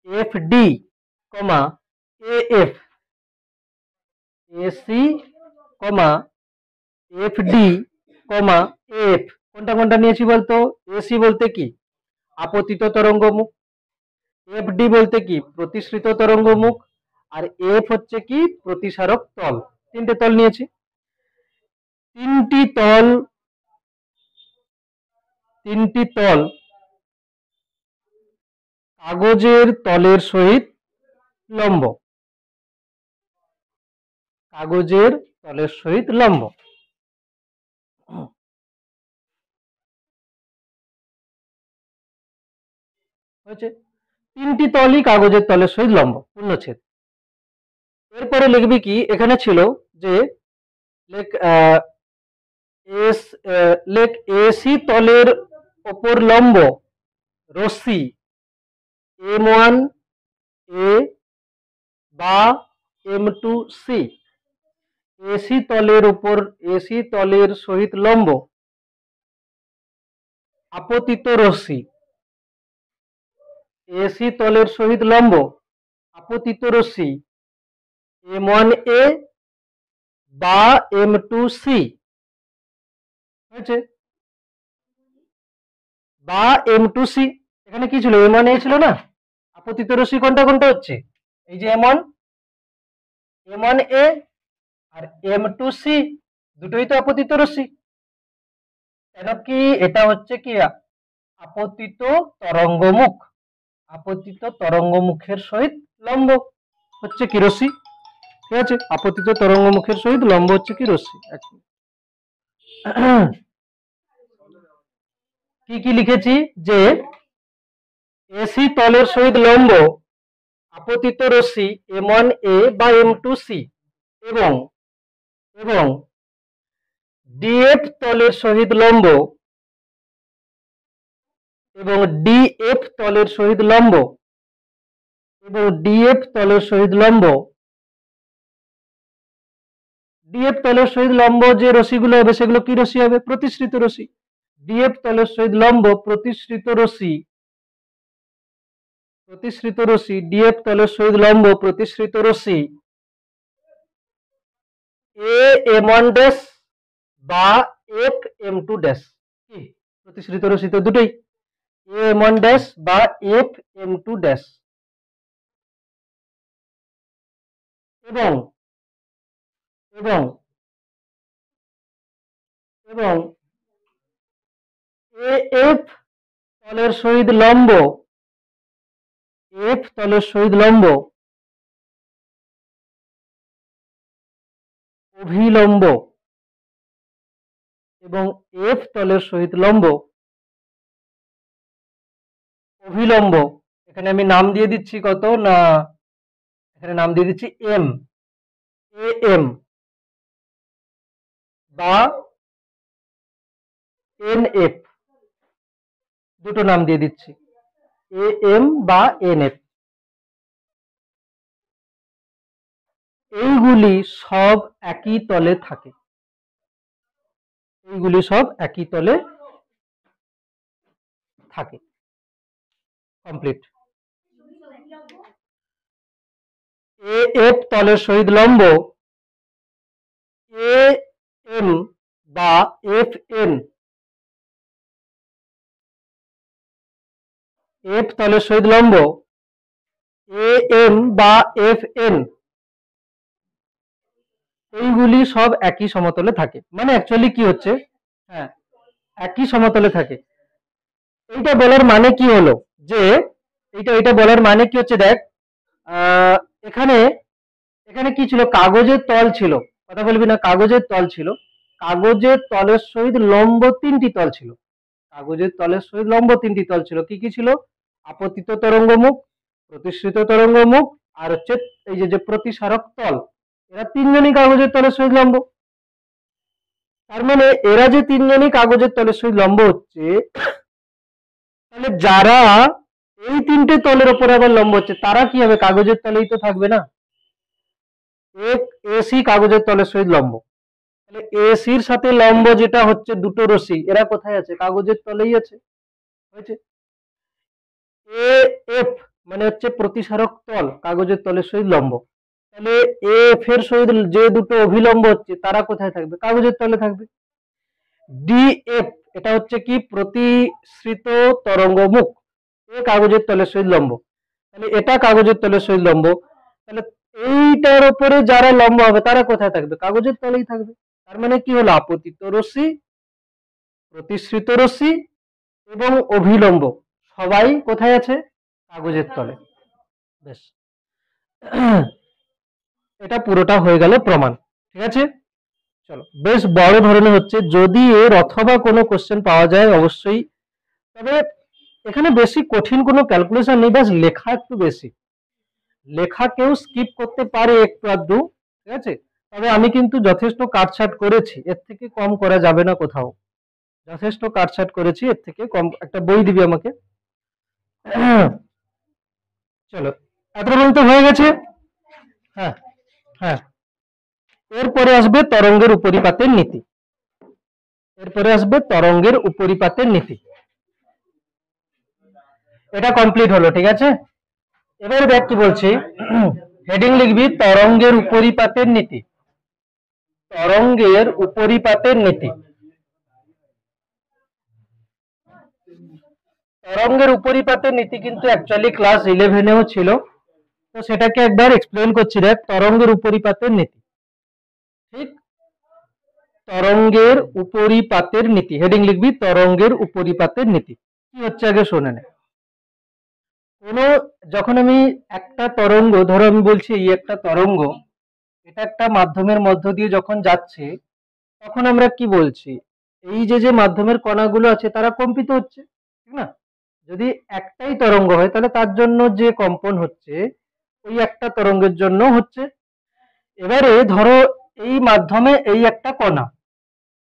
এফডি কমা এএফ, এসি কমা এফডি কমা এফ। কোনটা কোনটা নিয়েছি বলতো? এসি বলতে কি? আপতিত তরঙ্গ মুখ। এফডি বলতে কি? প্রতিসৃত তরঙ্গ মুখ। আর এফ হচ্ছে কি প্রতিসারক তল। তিনটে তল নিয়েছি। তিনটি তল কাগজের তলের সহিত লম্ব। কাগজের তলের সহিত লম্ব। হয়েছে, তিনটি তলই কাগজের তলের সহিত লম্ব, পূর্ণচ্ছেদ। এরপরে লিখবি কি, এখানে ছিল যে লেখ এসি তলের ওপর লম্ব রশ্মি M1 A বা M2 C। এসি তলের সহিত লম্ব আপতিত রশ্মি। এসি তলের সহিত লম্ব আপতিত রশ্মি M1A বা M2 C। হয়েছে, বা M2 C। এখানে কি ছিল, M1A ছিল না। আপতিত রশ্মি কোনটা কোনটা হচ্ছে, এই যে M1A আর M2 C, দুটোই তো আপতিত রশ্মি। কেন কি, এটা হচ্ছে কি আপতিত তরঙ্গমুখ। আপতিত তরঙ্গমুখের সহিত লম্ব হচ্ছে কি রশ্মি। ঠিক আছে, আপতিত তরঙ্গমুখের সহিত লম্ব হচ্ছে কি রশ্মি। কি কি লিখেছি, যে এসি তলের সহিত লম্ব আপতিত রশ্মি M1A বা M2 C এবং ডিএফ তলের সহিত লম্ব এবং ডিএফ তলের সহিত লম্ব ডিএফ তলের সহিত লম্ব যে রশ্মিগুলো হবে সেগুলো কি রশ্মি হবে, প্রতিসৃত রশ্মি। ডিএফ তলের সহিত লম্ব প্রতিসৃত রশ্মি ডিএফ তলের সহিত লম্ব প্রতিসৃত রশ্মি AM1 ড্যাশ বা FM2 ড্যাশ। কি প্রতিসৃত রশ্মি তো দুটোই, AM1 ড্যাশ বা FM2 ড্যাশ। এবং এবং এবং AF তলের সহিত লম্ব অভিলম্ব এবং এফ তলের সহিত লম্ব অভিলম্ব। এখানে আমি নাম দিয়ে দিচ্ছি কত না, এখানে নাম দিয়ে দিচ্ছি AM বা NF, দুটো নাম দিয়ে দিচ্ছি, AM বা NF। এইগুলি সব একই তলে থাকে। কমপ্লিট। AF তলের সহিত লম্ব AM বা FN। এফ তলের সহিত লম্ব AM বা FN। এইগুলি সব একই সমতলে থাকে। মানে অ্যাকচুয়ালি কি হচ্ছে, হ্যাঁ, একই সমতলে থাকে। এইটা বলার মানে কি হলো, যে এইটা বলার মানে কি হচ্ছে, দেখ এখানে কি ছিল, কাগজের তল ছিল, কথা বলবি না, কাগজের তল ছিল। কাগজের তলের সহিত লম্ব তিনটি তল ছিল। কাগজের তলের সহিত লম্ব তিনটি তল ছিল। কি কি ছিল, আপতিত তরঙ্গমুখ, প্রতিসৃত তরঙ্গমুখ আর হচ্ছে এই যে প্রতিসারক তল। এরা তিনজনই কাগজের তলের সহিত লম্ব। তার মানে এরা যে তিনজনই কাগজের তলের সহিত লম্ব হচ্ছে, তাহলে যারা এই তিনটে তলের উপর আবার লম্ব হচ্ছে তারা কি হবে, কাগজের তলেই তো থাকবে না। এসি কাগজের তলের সহিত লম্ব, তাহলে এসির সাথে লম্ব যেটা হচ্ছে দুটো রশ্মি, এরা কোথায় আছে, কাগজের তলেই আছে। হয়েছে, এফ মানে হচ্ছে প্রতিসারক তল, কাগজের তলের সহিত লম্ব। তাহলে এফ এর সহিত যে দুটো অভিলম্ব হচ্ছে তারা কোথায় থাকবে, কাগজের তলে থাকবে। ডিএফ এটা হচ্ছে কি প্রতিসৃত তরঙ্গমুখ, এ কাগজের তলের সহিত লম্ব, তাহলে এটা কাগজের তলের সহিত লম্ব। তাহলে এইটার উপরে যারা লম্ব হবে তারা কোথায় থাকবে? কাগজের তলেই থাকবে। তার মানে কি হলো? আপতিত রশ্মি, প্রতিসৃত রশ্মি এবং অভিলম্ব সবাই কোথায় আছে? কাগজের তলে। বেশ, এটা পুরোটা হয়ে গেল প্রমাণ। ঠিক আছে, চলো। বেশ বড় ধরনের হচ্ছে, যদি এর অথবা কোনো কোশ্চেন পাওয়া যায় অবশ্যই, তবে এখানে বেশি কঠিন কোনো ক্যালকুলেশন নেই, ব্যাস লেখা একটু বেশি। লেখা কেউ স্কিপ করতে পারে একটু আধটু, ঠিক আছে, তবে আমি কিন্তু যথেষ্ট কাটছাট করেছি, এর থেকে কম করা যাবে না কোথাও। যথেষ্ট কাটছাট করেছি, এর থেকে কম। একটা বই দিবি আমাকে। চলো, এত পর্যন্ত হয়ে গেছে। হ্যাঁ হ্যাঁ, এরপরে আসবে তরঙ্গের উপরিপাতের নীতি। এরপরে আসবে তরঙ্গের উপরিপাতের নীতি। এটা কমপ্লিট হলো, ঠিক আছে। এবারে দেখ কি বলছি, হেডিং লিখবি তরঙ্গের উপরিপাতের নীতি। তরঙ্গের উপরিপাতের নীতি। তরঙ্গের উপরিপাতের নীতি কিন্তু অ্যাকচুয়ালি ক্লাস 11-এও ছিল, তো সেটাকে একবার এক্সপ্লেন করছি। দেখ, তরঙ্গের উপরিপাতের নীতি, ঠিক, তরঙ্গের উপরিপাতের নীতি। হেডিং লিখবি তরঙ্গের উপরিপাতের নীতি। কি হচ্ছে আগে শোনে নে। কোনো, যখন আমি একটা তরঙ্গ, ধরো আমি বলছি এই একটা তরঙ্গ, এটা একটা মাধ্যমের মধ্য দিয়ে যখন যাচ্ছে, তখন আমরা কি বলছি? এই যে মাধ্যমের কণাগুলো আছে তারা কম্পিত হচ্ছে, ঠিক না? যদি একটাই তরঙ্গ হয় তাহলে তার জন্য যে কম্পন হচ্ছে ওই একটা তরঙ্গের জন্য হচ্ছে। এবারে ধরো এই মাধ্যমে এই একটা কণা,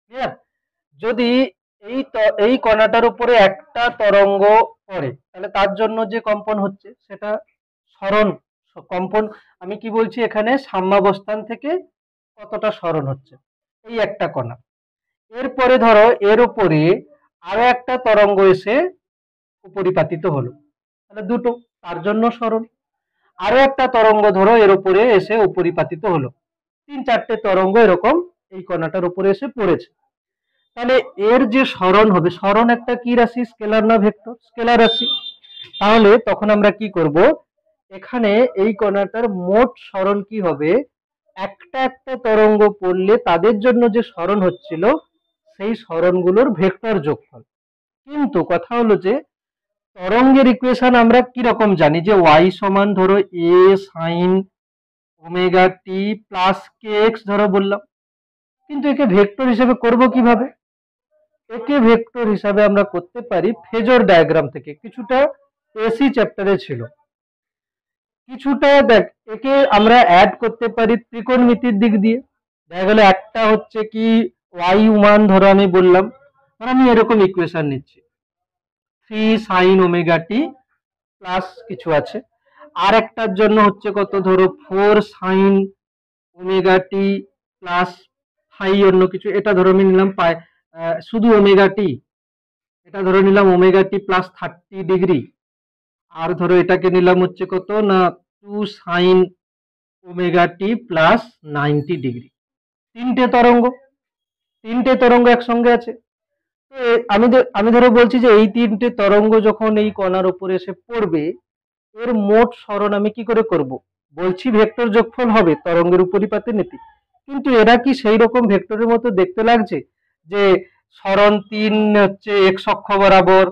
ক্লিয়ার? যদি এই কণাটার উপরে একটা তরঙ্গ পড়ে তাহলে তার জন্য যে কম্পন হচ্ছে সেটা সরণ কম্পন। আমি কি বলছি এখানে? সাম্যাবস্থান থেকে কতটা সরণ হচ্ছে এই একটা কণা। এরপরে ধরো এর উপরে আরো একটা তরঙ্গ এসে উপরিপাতিত হলো, তাহলে দুটো, তার জন্য সরণ। আরো একটা তরঙ্গ ধরো এর উপরে এসে উপরিপাতিত হলো, 3-4টে তরঙ্গ এরকম এই কণাটার উপরে এসে পড়েছে, তাহলে এর যে সরণ হবে, সরণ একটা কি রাশি? স্কেলার না ভেক্টর? স্কেলার রাশি। তাহলে তখন আমরা কি করব? এখানে এই কণাটার মোট সরণ কি হবে? একটা একটা তরঙ্গ পড়লে তাদের জন্য যে সরণ হচ্ছিল সেই সরণগুলোর ভেক্টর যোগফল। কিন্তু কথা হলো যে তরঙ্গের ইকুয়েশন আমরা কি রকম জানি? যে y সমান ধরো a sin omega t plus K x ধরো বললাম, কিন্তু একে ভেক্টর হিসেবে করব কিভাবে? একে ভেক্টর হিসাবে আমরা করতে পারি ফেজর ডায়াগ্রাম থেকে। কিছুটা এসি চ্যাপ্টারে ছিল, কিছুটা দেখ একে আমরা অ্যাড করতে পারি ত্রিকোণমিতির দিক দিয়ে। দেখা গেল একটা হচ্ছে কি y1 ধরো আমি বললাম, মানে আমি এরকম ইকুয়েশন নিচ্ছি 3 sin ওমেগা টি প্লাস কিছু আছে, আর একটার জন্য হচ্ছে কত ধরো 4 sin omega t plus phi অন্য কিছু, এটা ধরো আমি নিলাম শুধু ওমেগা টি, এটা ধরে নিলাম ওমেগা টি প্লাস 30 ডিগ্রি, আর ধরো এটাকে নিলাম হচ্ছে কত না 2 sine omega t plus 90 degree. তিনটে তরঙ্গ একসঙ্গে আছে। তো আমি ধরো বলছি যে এই তিনটে তরঙ্গ যখন এই কণার উপরে এসে পড়বে এর মোট সরণ আমি কি করে করব? বলছি ভেক্টর যোগফল হবে তরঙ্গের উপরিপাতের নীতি। কিন্তু এরা কি সেই রকম ভেক্টরের মতো দেখতে লাগছে যে সরণ 3 হচ্ছে এক্স অক্ষ বরাবর,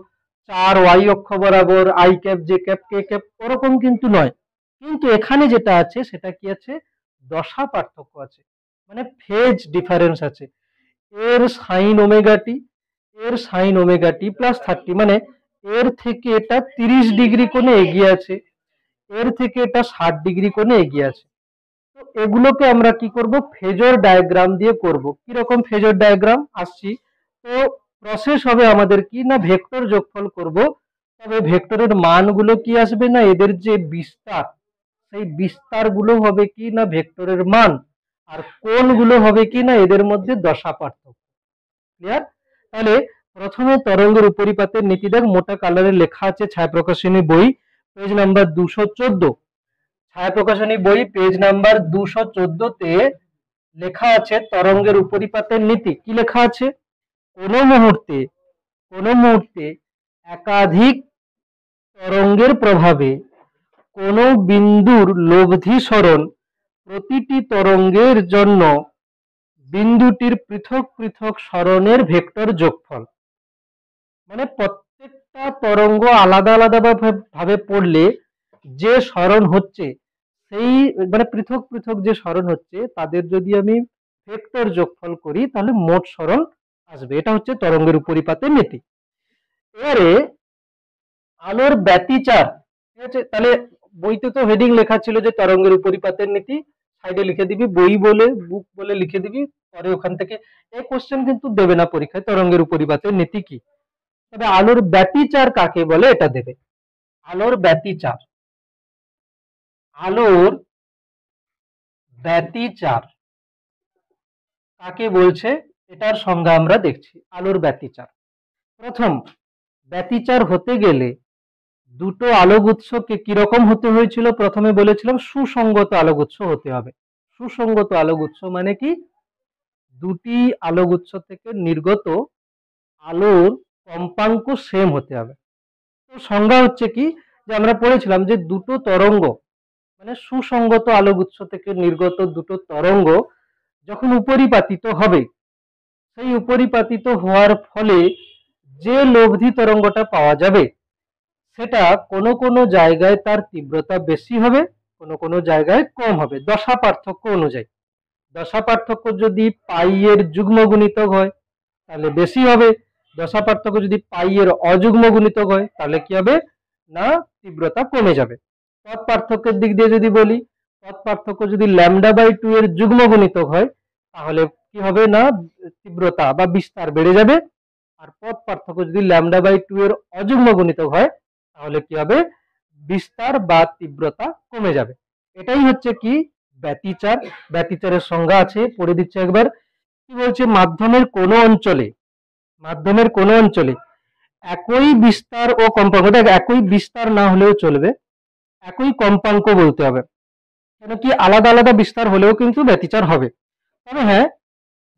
4 ওয়াই অক্ষ বরাবর, I cap J cap K cap, ওরকম কিন্তু নয়। কিন্তু এখানে যেটা আছে সেটা কি আছে? দশা পার্থক্য আছে, মানে ফেজ ডিফারেন্স আছে। এর সাইন ওমেগা টি, এর সাইন ওমেগা টি প্লাস 30, মানে এর থেকে এটা 30 ডিগ্রি কোণে এগিয়ে আছে, এর থেকে এটা 60 ডিগ্রি কোণে এগিয়ে আছে। তো এগুলোকে আমরা কি করব? ফেজর ডায়াগ্রাম দিয়ে করব। কি রকম ফেজর ডায়াগ্রাম আসছি? তো প্রসেস হবে আমাদের কি না ভেক্টর যোগফল করব, তবে ভেক্টরের মানগুলো কি আসবে না এদের যে বিস্তার, সেই বিস্তার গুলো হবে কি না ভেক্টরের মান, আর কোণগুলো হবে কি না এদের মধ্যে দশা পার্থক্য। ক্লিয়ার? তাহলে প্রথমে তরঙ্গের উপরিপাতের নীতি দেখ, মোটা কালারে লেখা আছে ছায়া প্রকাশনী বই পেজ নাম্বার 214। ছায়া প্রকাশনী বই পেজ নাম্বার 214-তে লেখা আছে তরঙ্গের উপরিপাতের নীতি। কি লেখা আছে? কোনো মুহূর্তে একাধিক তরঙ্গের প্রভাবে কোনো বিন্দুর লব্ধি সরণ প্রতিটি তরঙ্গের জন্য বিন্দুটির পৃথক পৃথক সরণের ভেক্টর যোগফল। মানে প্রত্যেকটা তরঙ্গ আলাদা আলাদা ভাবে পড়লে যে সরণ হচ্ছে সেই মানে পৃথক পৃথক যে সরণ হচ্ছে তাদের যদি আমি ভেক্টর যোগফল করি তাহলে মোট সরণ আসবে। এটা হচ্ছে তরঙ্গের উপরিপাতের নীতি। এবারে আলোর ব্যতিচার, ঠিক আছে? তাহলে বইতে তো হেডিং লেখা ছিল যে তরঙ্গের উপরিপাতের নীতি, সাইডে লিখে দিবি বই বলে বুক বলে লিখে দিবি, পরে ওখান থেকে এই কোশ্চেন কিন্তু দেবে না পরীক্ষায় তরঙ্গের উপরিপাতের নীতি কি। তবে আলোর ব্যতিচার কাকে বলে এটা দেবে। আলোর ব্যতিচার, আলোর ব্যতিচার কাকে বলছে এটার সংজ্ঞা আমরা দেখছি। আলোর ব্যতিচার, প্রথম ব্যতিচার হতে গেলে দুটো আলোক উৎসকে কিরকম হতে হয়েছিল, প্রথমে বলেছিলাম সুসঙ্গত আলোক উৎস হতে হবে। সুসঙ্গত আলোক উৎস মানে কি, দুটি আলোক উৎস থেকে নির্গত আলোর কম্পাঙ্ক সেম হতে হবে। তো সংজ্ঞা হচ্ছে কি, যে আমরা পড়েছিলাম যে দুটো তরঙ্গ মানে সুসঙ্গত আলোক উৎস থেকে নির্গত দুটো তরঙ্গ যখন উপরিপাতিত হবে, সেই উপরিপাতিত হওয়ার ফলে যে লব্ধি তরঙ্গটা পাওয়া যাবে সেটা কোনো কোনো জায়গায় তার তীব্রতা বেশি হবে, কোনো কোনো জায়গায় কম হবে দশা পার্থক্য অনুযায়ী। দশা পার্থক্য যদি পাই এর যুগ্ম গুণিতক হয় তাহলে বেশি হবে, দশা পার্থক্য যদি পাই এর অযুগ্ম গুণিতক হয় তাহলে কি হবে না তীব্রতা কমে যাবে। পথ পার্থক্যের দিক দিয়ে যদি বলি, পথ পার্থক্য যদি λ/2 এর যুগ্ম গুণিতক হয় তাহলে কি হবে না তীব্রতা বা বিস্তার বেড়ে যাবে। আর পথ পার্থক্য যদি λ/2 এর অযুগ্ম গুণিতক হয় তাহলে কি হবে বিস্তার বা তীব্রতা কমে যাবে। এটাই হচ্ছে কি ব্যতিচার। ব্যতিচারের সংজ্ঞা আছে, পড়ে দিচ্ছে একবার। কি বলছে, মাধ্যমের কোন অঞ্চলে, মাধ্যমের কোন অঞ্চলে একই বিস্তার ও কম্পাঙ্ক, দেখ একই বিস্তার না হলেও চলবে, একই কম্পাঙ্ক বলতে হবে, কেন কি আলাদা আলাদা বিস্তার হলেও কিন্তু ব্যতিচার হবে। তবে হ্যাঁ,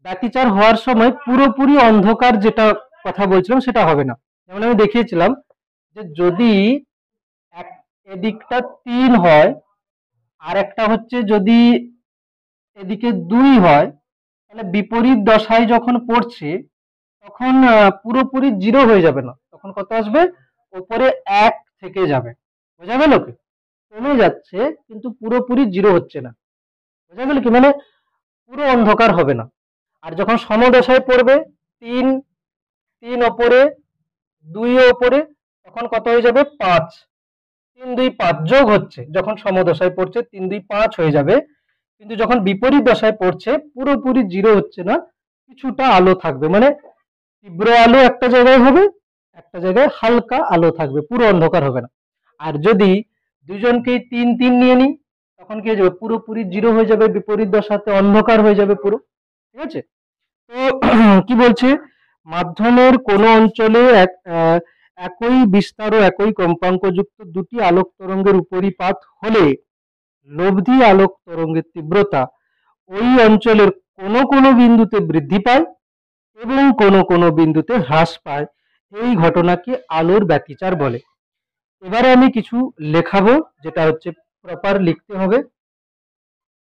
ব্যতিচার হওয়ার সময় পুরোপুরি অন্ধকার যেটা কথা বলছিলাম সেটা হবে না। যেমন আমি দেখিয়েছিলাম যে যদি এদিকটা 3 হয় আর একটা হচ্ছে যদি এদিকে 2 হয় তাহলে বিপরীত দশায় যখন পড়ছে তখন পুরোপুরি 0 হয়ে যাবে না, তখন কত আসবে উপরে 1 থেকে যাবে। বোঝা গেল কি, কমে যাচ্ছে কিন্তু পুরোপুরি 0 হচ্ছে না। বোঝা গেল কি, মানে পুরো অন্ধকার হবে না। আর যখন সমদশায় পড়বে 3 3 ওপরে 2 ওপরে তখন কত হয়ে যাবে 5, 3 2 5 যোগ হচ্ছে, যখন সমদশায় পড়ছে 3 2 5 হয়ে যাবে। কিন্তু যখন বিপরীত দশায় পড়ছে পুরোপুরি 0 হচ্ছে না, কিছুটা আলো থাকবে, মানে তীব্র আলো একটা জায়গায় হবে, একটা জায়গায় হালকা আলো থাকবে, পুরো অন্ধকার হবে না। আর যদি দুজনকেই 3 3 নিয়ে নিই তখন কি হয়ে যাবে পুরোপুরি 0 হয়ে যাবে, বিপরীত দশাতে অন্ধকার হয়ে যাবে পুরো। ঠিক আছে, তো কি বলছে, মাধ্যমের কোন অঞ্চলে একই বিস্তার ও একই কম্পাঙ্কযুক্ত দুটি আলোক তরঙ্গের উপরিপাত হলে লব্ধি আলোক তরঙ্গের তীব্রতা ওই অঞ্চলের কোনো কোনো বিন্দুতে বৃদ্ধি পায় এবং কোনো কোনো বিন্দুতে হ্রাস পায়, এই ঘটনাকে আলোর ব্যতিচার বলে। এবারে আমি কিছু লেখাবো যেটা হচ্ছে প্রপার লিখতে হবে।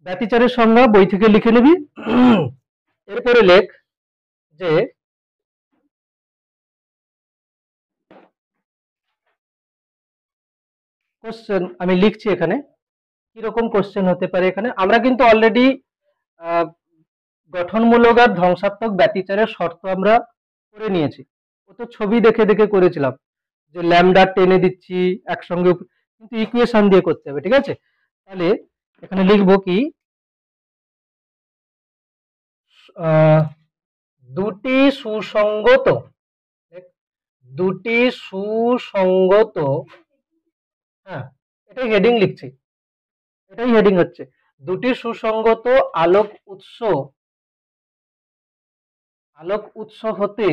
ব্যতিচারের সংজ্ঞা বই থেকে লিখে নিবি। এরপরে লেখ যে কোশ্চেন, আমি লিখছি এখানে কিরকম কোশ্চেন হতে পারে। এখানে আমরা কিন্তু অলরেডি গঠনমূলক আর ধ্বংসাত্মক ব্যতিচারের শর্ত আমরা করে নিয়েছি, ও তো ছবি দেখে দেখে করেছিলাম যে ল্যামডা টেনে দিচ্ছি একসঙ্গে, কিন্তু ইকুয়েশন দিয়ে করতে হবে। ঠিক আছে, তাহলে এখানে লিখবো কি দুটি সুসঙ্গত, দুটি সুসঙ্গত, হ্যাঁ এটাই হেডিং লিখছি, এটাই হেডিং হচ্ছে দুটি সুসঙ্গত আলোক উৎস হতে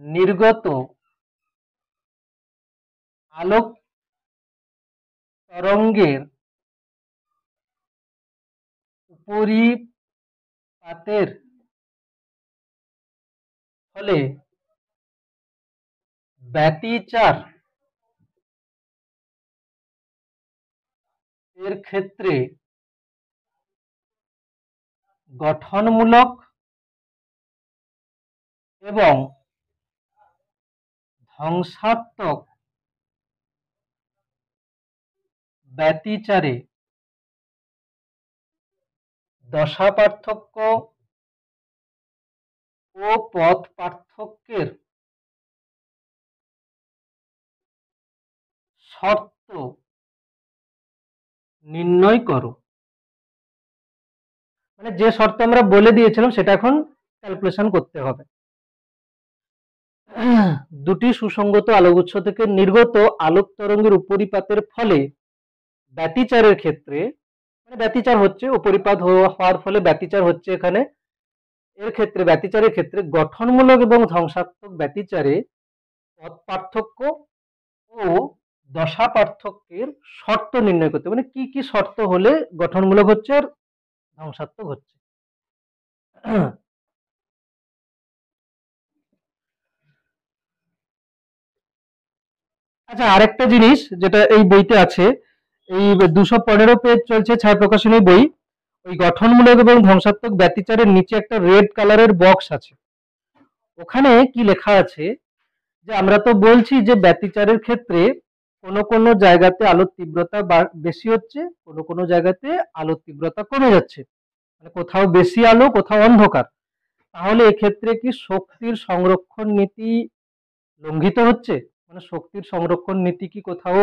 নির্গত আলোক তরঙ্গের উপরিপাতের ফলে ব্যতিচার এর ক্ষেত্রে গঠনমূলক এবং ধ্বংসাত্মক ব্যতিচারে দশা পার্থক্য ও পথ পার্থক্যের শর্ত নির্ণয় করো। মানে যে শর্ত আমরা বলে দিয়েছিলাম সেটা এখন ক্যালকুলেশন করতে হবে। দুটি সুসংগত আলোকউৎস থেকে নির্গত আলোক তরঙ্গের উপরিপাতের ফলে ব্যতিচারের ক্ষেত্রে, মানে ব্যতিচার হচ্ছে, উপরিপাত হওয়ার ফলে ব্যতিচার হচ্ছে এখানে, এর ক্ষেত্রে ব্যতিচারের ক্ষেত্রে গঠনমূলক এবং ধ্বংসাত্মক ব্যতিচারে পথ পার্থক্য ও দশা পার্থক্যের শর্ত নির্ণয় করতে, মানে কি কি শর্ত হলে গঠনমূলক হচ্ছে আর ধ্বংসাত্মক হচ্ছে। আচ্ছা, আরেকটা জিনিস যেটা এই বইতে আছে, এই 215 পেজ চলছে ছায়া প্রকাশনী বই, ওই গঠনমূলক এবং ধ্বংসাত্মক ব্যতিচারের নিচে একটা রেড কালারের বক্স আছে, ওখানে কি লেখা আছে যে আমরা তো বলছি যে ব্যতিচারের ক্ষেত্রে কোনো কোনো জায়গাতে আলোর তীব্রতা বেশি হচ্ছে, কোনো কোনো জায়গাতে আলোর তীব্রতা কমে যাচ্ছে, মানে কোথাও বেশি আলো কোথাও অন্ধকার। তাহলে এক্ষেত্রে কি শক্তির সংরক্ষণ নীতি লঙ্ঘিত হচ্ছে, মানে শক্তির সংরক্ষণ নীতি কি কোথাও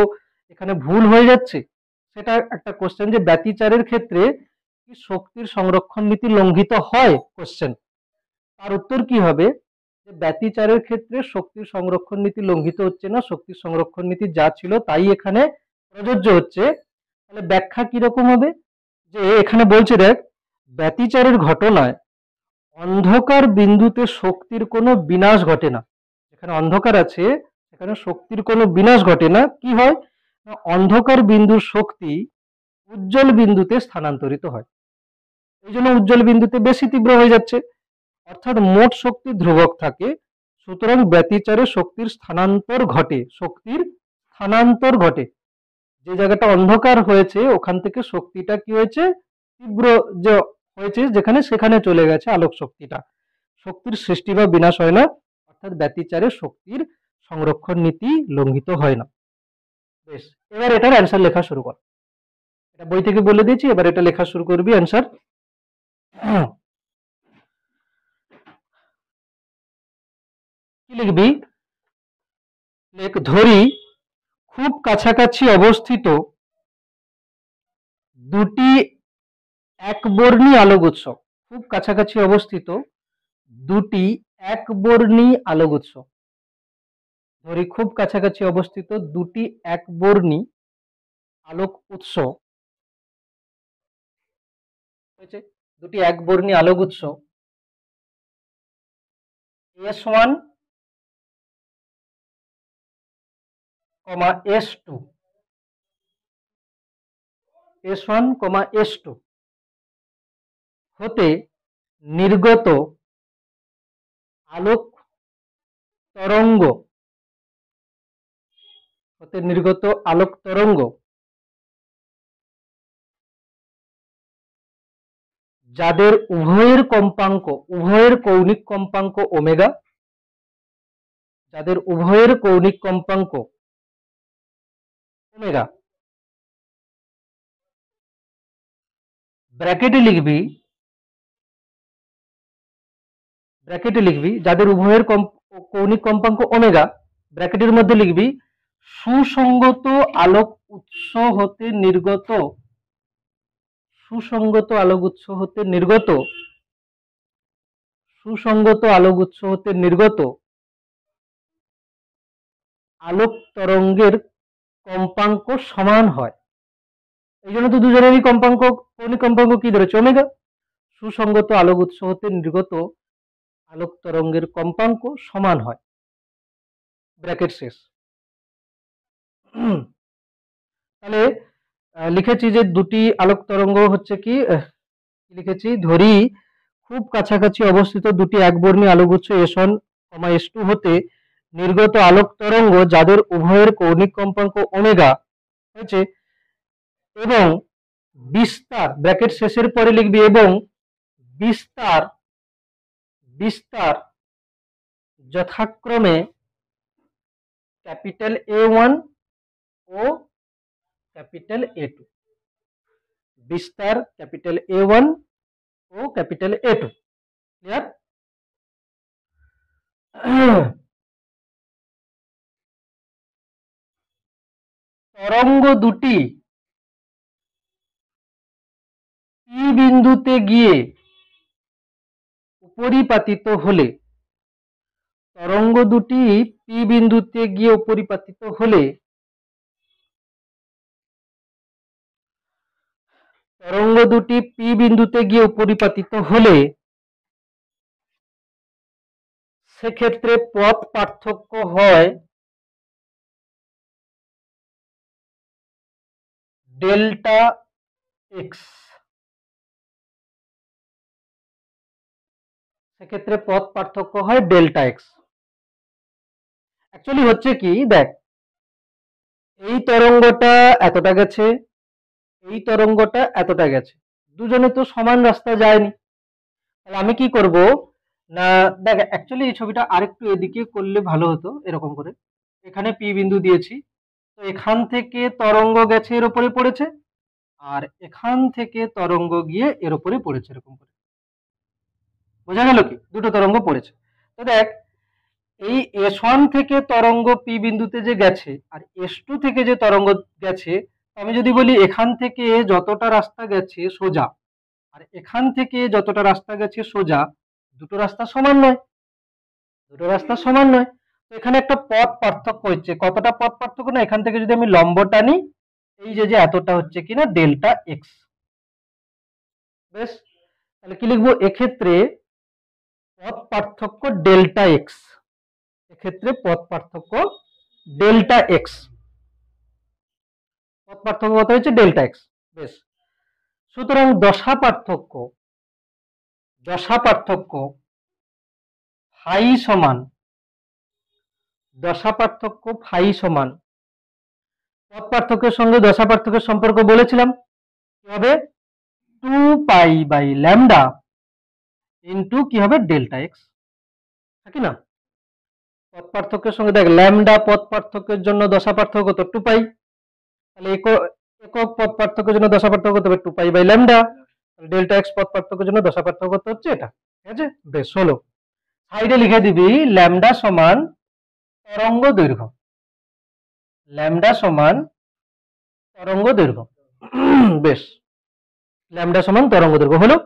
এখানে ভুল হয়ে যাচ্ছে, সেটা একটা কোশ্চেন, যে ব্যতিচারের ক্ষেত্রে কি শক্তির সংরক্ষণ নীতি লঙ্ঘিত হয় কোশ্চেন। তার উত্তর কি হবে, যে ব্যতিচারের ক্ষেত্রে শক্তির সংরক্ষণ নীতি লঙ্ঘিত হচ্ছে না, শক্তির সংরক্ষণ নীতি যা ছিল তাই এখানে প্রযোজ্য হচ্ছে। তাহলে ব্যাখ্যা কিরকম হবে, যে এখানে বলছে দেখ, ব্যতিচারের ঘটনায় অন্ধকার বিন্দুতে শক্তির কোনো বিনাশ ঘটে না, যেখানে অন্ধকার আছে সেখানে শক্তির কোনো বিনাশ ঘটে না, কি হয় না, অন্ধকার বিন্দুর শক্তি উজ্জ্বল বিন্দুতে স্থানান্তরিত হয়, এই জন্য উজ্জ্বল বিন্দুতে বেশি তীব্র হয়ে যাচ্ছে, অর্থাৎ মোট শক্তি ধ্রুবক থাকে। সুতরাং ব্যতিচারে শক্তির স্থানান্তর ঘটে, শক্তির স্থানান্তর ঘটে, যে জায়গাটা অন্ধকার হয়েছে ওখান থেকে শক্তিটা কি হয়েছে, তীব্র যে হয়েছে যেখানে, সেখানে চলে গেছে আলোক শক্তিটা, শক্তির সৃষ্টি বা বিনাশ হয় না, অর্থাৎ ব্যতিচারে শক্তির সংরক্ষণ নীতি লঙ্ঘিত হয় না। বেশ, এবার এটার অ্যান্সার লেখা শুরু কর, এটা বই থেকে বলে দিয়েছি, এবার এটা লেখা শুরু করবি অ্যান্সার। কি লিখবি, লেখ, ধরি খুব কাছাকাছি অবস্থিত দুটি একবর্ণী আলোক উৎস, খুব কাছাকাছি অবস্থিত দুটি একবর্ণী আলোক উৎস, ধরি খুব কাছাকাছি অবস্থিত দুটি একবর্ণী আলোক উৎস হয়েছে, দুটি একবর্ণী আলোক উৎস S1, S2, S1, S2 হতে নির্গত আলোক তরঙ্গ, হতে নির্গত আলোক তরঙ্গ যাদের উভয়ের কম্পাঙ্ক, উভয়ের কৌণিক কম্পাঙ্ক ওমেগা, যাদের উভয়ের কৌণিক কম্পাঙ্ক ওমেগা, ব্র্যাকেটে লিখবি, ব্র্যাকেটে লিখবি যাদের উভয়ের কৌণিক কম্পাঙ্ক ওমেগা, ব্র্যাকেটের মধ্যে লিখবি সুসংগত আলোক উৎস হতে নির্গত, সুসংগত আলোক উৎস হতে নির্গত, সুসংগত আলোক উৎস হতে নির্গত আলোক তরঙ্গের কম্পাঙ্ক সমান হয়, এই জন্য তো দুজনেরই কম্পাঙ্ক, কৌণিক কম্পাঙ্ক কি ধরেছে, ওমেগা। সুসংগত আলোক উৎস হতে নির্গত আলোক তরঙ্গের কম্পাঙ্ক সমান হয়, ব্র্যাকেট শেষ। তাহলে লিখেছি যে দুটি আলোক তরঙ্গ হচ্ছে কি, লিখেছি, ধরি খুব কাছাকাছি অবস্থিত দুটি একবর্ণী আলোক উৎস S1, S2 হতে নির্গত আলোক তরঙ্গ যাদের উভয়ের কৌণিক কম্পাঙ্ক ওমেগা হয়েছে, এবং বিস্তার, ব্র্যাকেট শেষের পরে লিখবি, এবং বিস্তার বিস্তার যথাক্রমে ক্যাপিটাল A1 ও ক্যাপিটাল A2, বিস্তার ক্যাপিটাল A1 ও ক্যাপিটাল A2। ক্লিয়ার? তরঙ্গ দুটি পি বিন্দুতে গিয়ে উপরিপাতিত হলে, তরঙ্গ দুটি পি বিন্দুতে গিয়ে উপরিপাতিত হলে, তরঙ্গ দুটি পি বিন্দুতে গিয়ে উপরিপাতিত হলে সেক্ষেত্রে পথ পার্থক্য হয় ডেল্টা এক্স। সেক্ষেত্রে পথ পার্থক্য হয় ডেল্টা এক্স। অ্যাকচুয়ালি হচ্ছে কি, দেখ, এই তরঙ্গটা এতটা গেছে, এই তরঙ্গটা এতটা গেছে, দুজনে তো সমান রাস্তা যায়নি। তাহলে আমি কি করব না, দেখ অ্যাকচুয়ালি এই ছবিটা আরেকটু এদিকে করলে ভালো হতো। এরকম করে এখানে পি বিন্দু দিয়েছি, তো এখান থেকে তরঙ্গ গেছে এর উপরে পড়েছে, আর এখান থেকে তরঙ্গ গিয়ে এর উপরে পড়েছে, এরকম করে। বোঝা গেল কি, দুটো তরঙ্গ পড়েছে। তো দেখ, এই S1 থেকে তরঙ্গ পি বিন্দুতে যে গেছে আর S2 থেকে যে তরঙ্গ গেছে, আমি যদি বলি এখান থেকে যতটা রাস্তা গেছে সোজা আর এখান থেকে যতটা রাস্তা গেছে সোজা, দুটো রাস্তা সমান নয়, দুটো রাস্তা সমান নয়। তো এখানে একটা পথ পার্থক্য হচ্ছে। কতটা পথ পার্থক্য না, এখান থেকে যদি আমি লম্ব টানি, এই যে এতটা হচ্ছে কিনা ডেল্টা এক্স। বেশ, তাহলে কি লিখবো, এক্ষেত্রে পথ পার্থক্য ডেল্টা এক্স, এক্ষেত্রে পথ পার্থক্য ডেল্টা এক্স, পথ পার্থক্য কত হচ্ছে ডেল্টা এক্স। বেশ, সুতরাং দশা পার্থক্য ফাই সমান, দশা পার্থক্য ফাই সমান, পথ পার্থক্যের সঙ্গে দশা পার্থক্যের সম্পর্ক বলেছিলাম, কি হবে, 2π/λ ইন্টু কি হবে ডেল্টা এক্স, নাকি না? পথ পার্থক্যের সঙ্গে দেখ, ল্যামডা পথ পার্থক্যের জন্য দশা পার্থক্য কত, 2π। তাহলে একক পথ পার্থক্যের জন্য দশা পার্থক্য কত হবে, 2π/λ। ডেল্টা এক্স পথ পার্থক্যের জন্য দশা পার্থক্য কত হচ্ছে এটা, ঠিক আছে? বেশ, হলো। সাইডে লিখে দিবি ল্যামডা সমান তরঙ্গ দৈর্ঘ্য, ল্যামডা সমান তরঙ্গ দৈর্ঘ্য। বেশ, ল্যামডা সমান তরঙ্গ দৈর্ঘ্য হলো,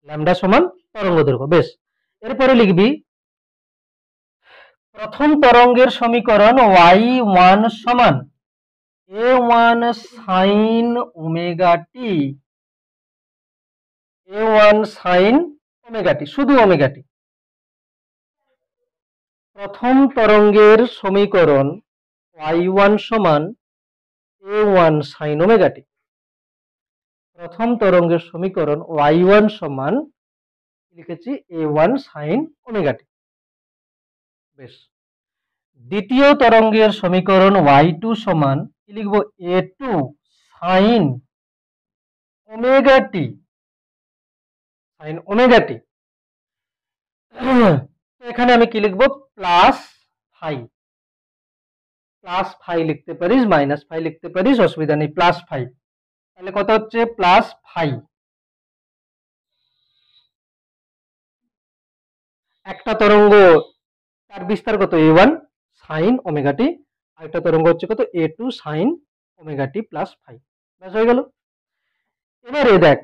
ল্যামডা সমান তরঙ্গ দৈর্ঘ্য। বেশ, এরপরে লিখবি প্রথম তরঙ্গের সমীকরণ y1 সমান a1 sin omega t, a1 sin omega t, শুধু ওমেগা টি। প্রথম তরঙ্গের সমীকরণ y1 সমান a1 sin ওমেগা টি, প্রথম তরঙ্গের সমীকরণ y1 সমান লিখেছি a1 sin ওমেগা টি। বেশ, দ্বিতীয় তরঙ্গের সমীকরণ y2 সমান কি লিখব, a2 sin omega t, sin omega t. এখানে আমি কি লিখবো, প্লাস ফাই, প্লাস ফাই লিখতে পারিস, মাইনাস ফাই লিখতে পারিস, অসুবিধা নেই, প্লাস ফাই। তাহলে কত হচ্ছে, প্লাস ফাই। একটা তরঙ্গ তার বিস্তার কত, a1 sin ওমেগা টি, আর একটা তরঙ্গ হচ্ছে কত, a2 sin omega t plus phi. ব্যাস, হয়ে গেল। এবারে দেখ,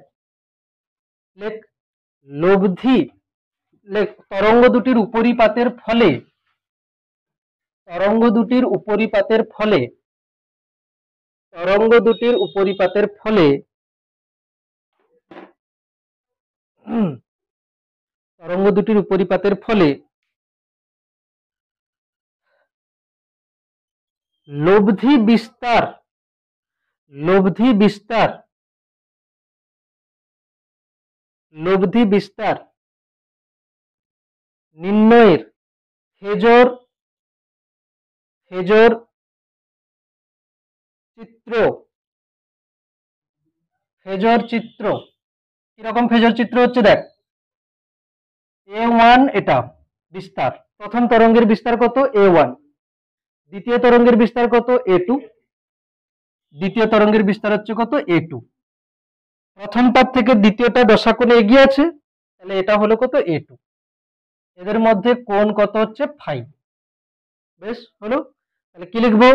লেখ লব্ধি, লেখ তরঙ্গ দুটির উপরিপাতের ফলে, তরঙ্গ দুটির উপরিপাতের ফলে, তরঙ্গ দুটির উপরিপাতের ফলে, তরঙ্গ দুটির উপরিপাতের ফলে লব্ধি বিস্তার, লব্ধি বিস্তার, লব্ধি বিস্তার নির্ণয়ের ফেজর, ফেজর চিত্র, ফেজর চিত্র কিরকম ফেজর চিত্র হচ্ছে দেখ, A1 এটা বিস্তার, প্রথম তরঙ্গের বিস্তার কত A1, দ্বিতীয় তরঙ্গের বিস্তার কত A2, দ্বিতীয় তরঙ্গের বিস্তার হচ্ছে কত A2, প্রথমটার থেকে দ্বিতীয়টা দশাকোণে এগিয়ে আছে, তাহলে এটা হলো কত A2, এদের মধ্যে কোণ কত হচ্ছে ফাই। বেশ হলো, তাহলে কি লিখবো,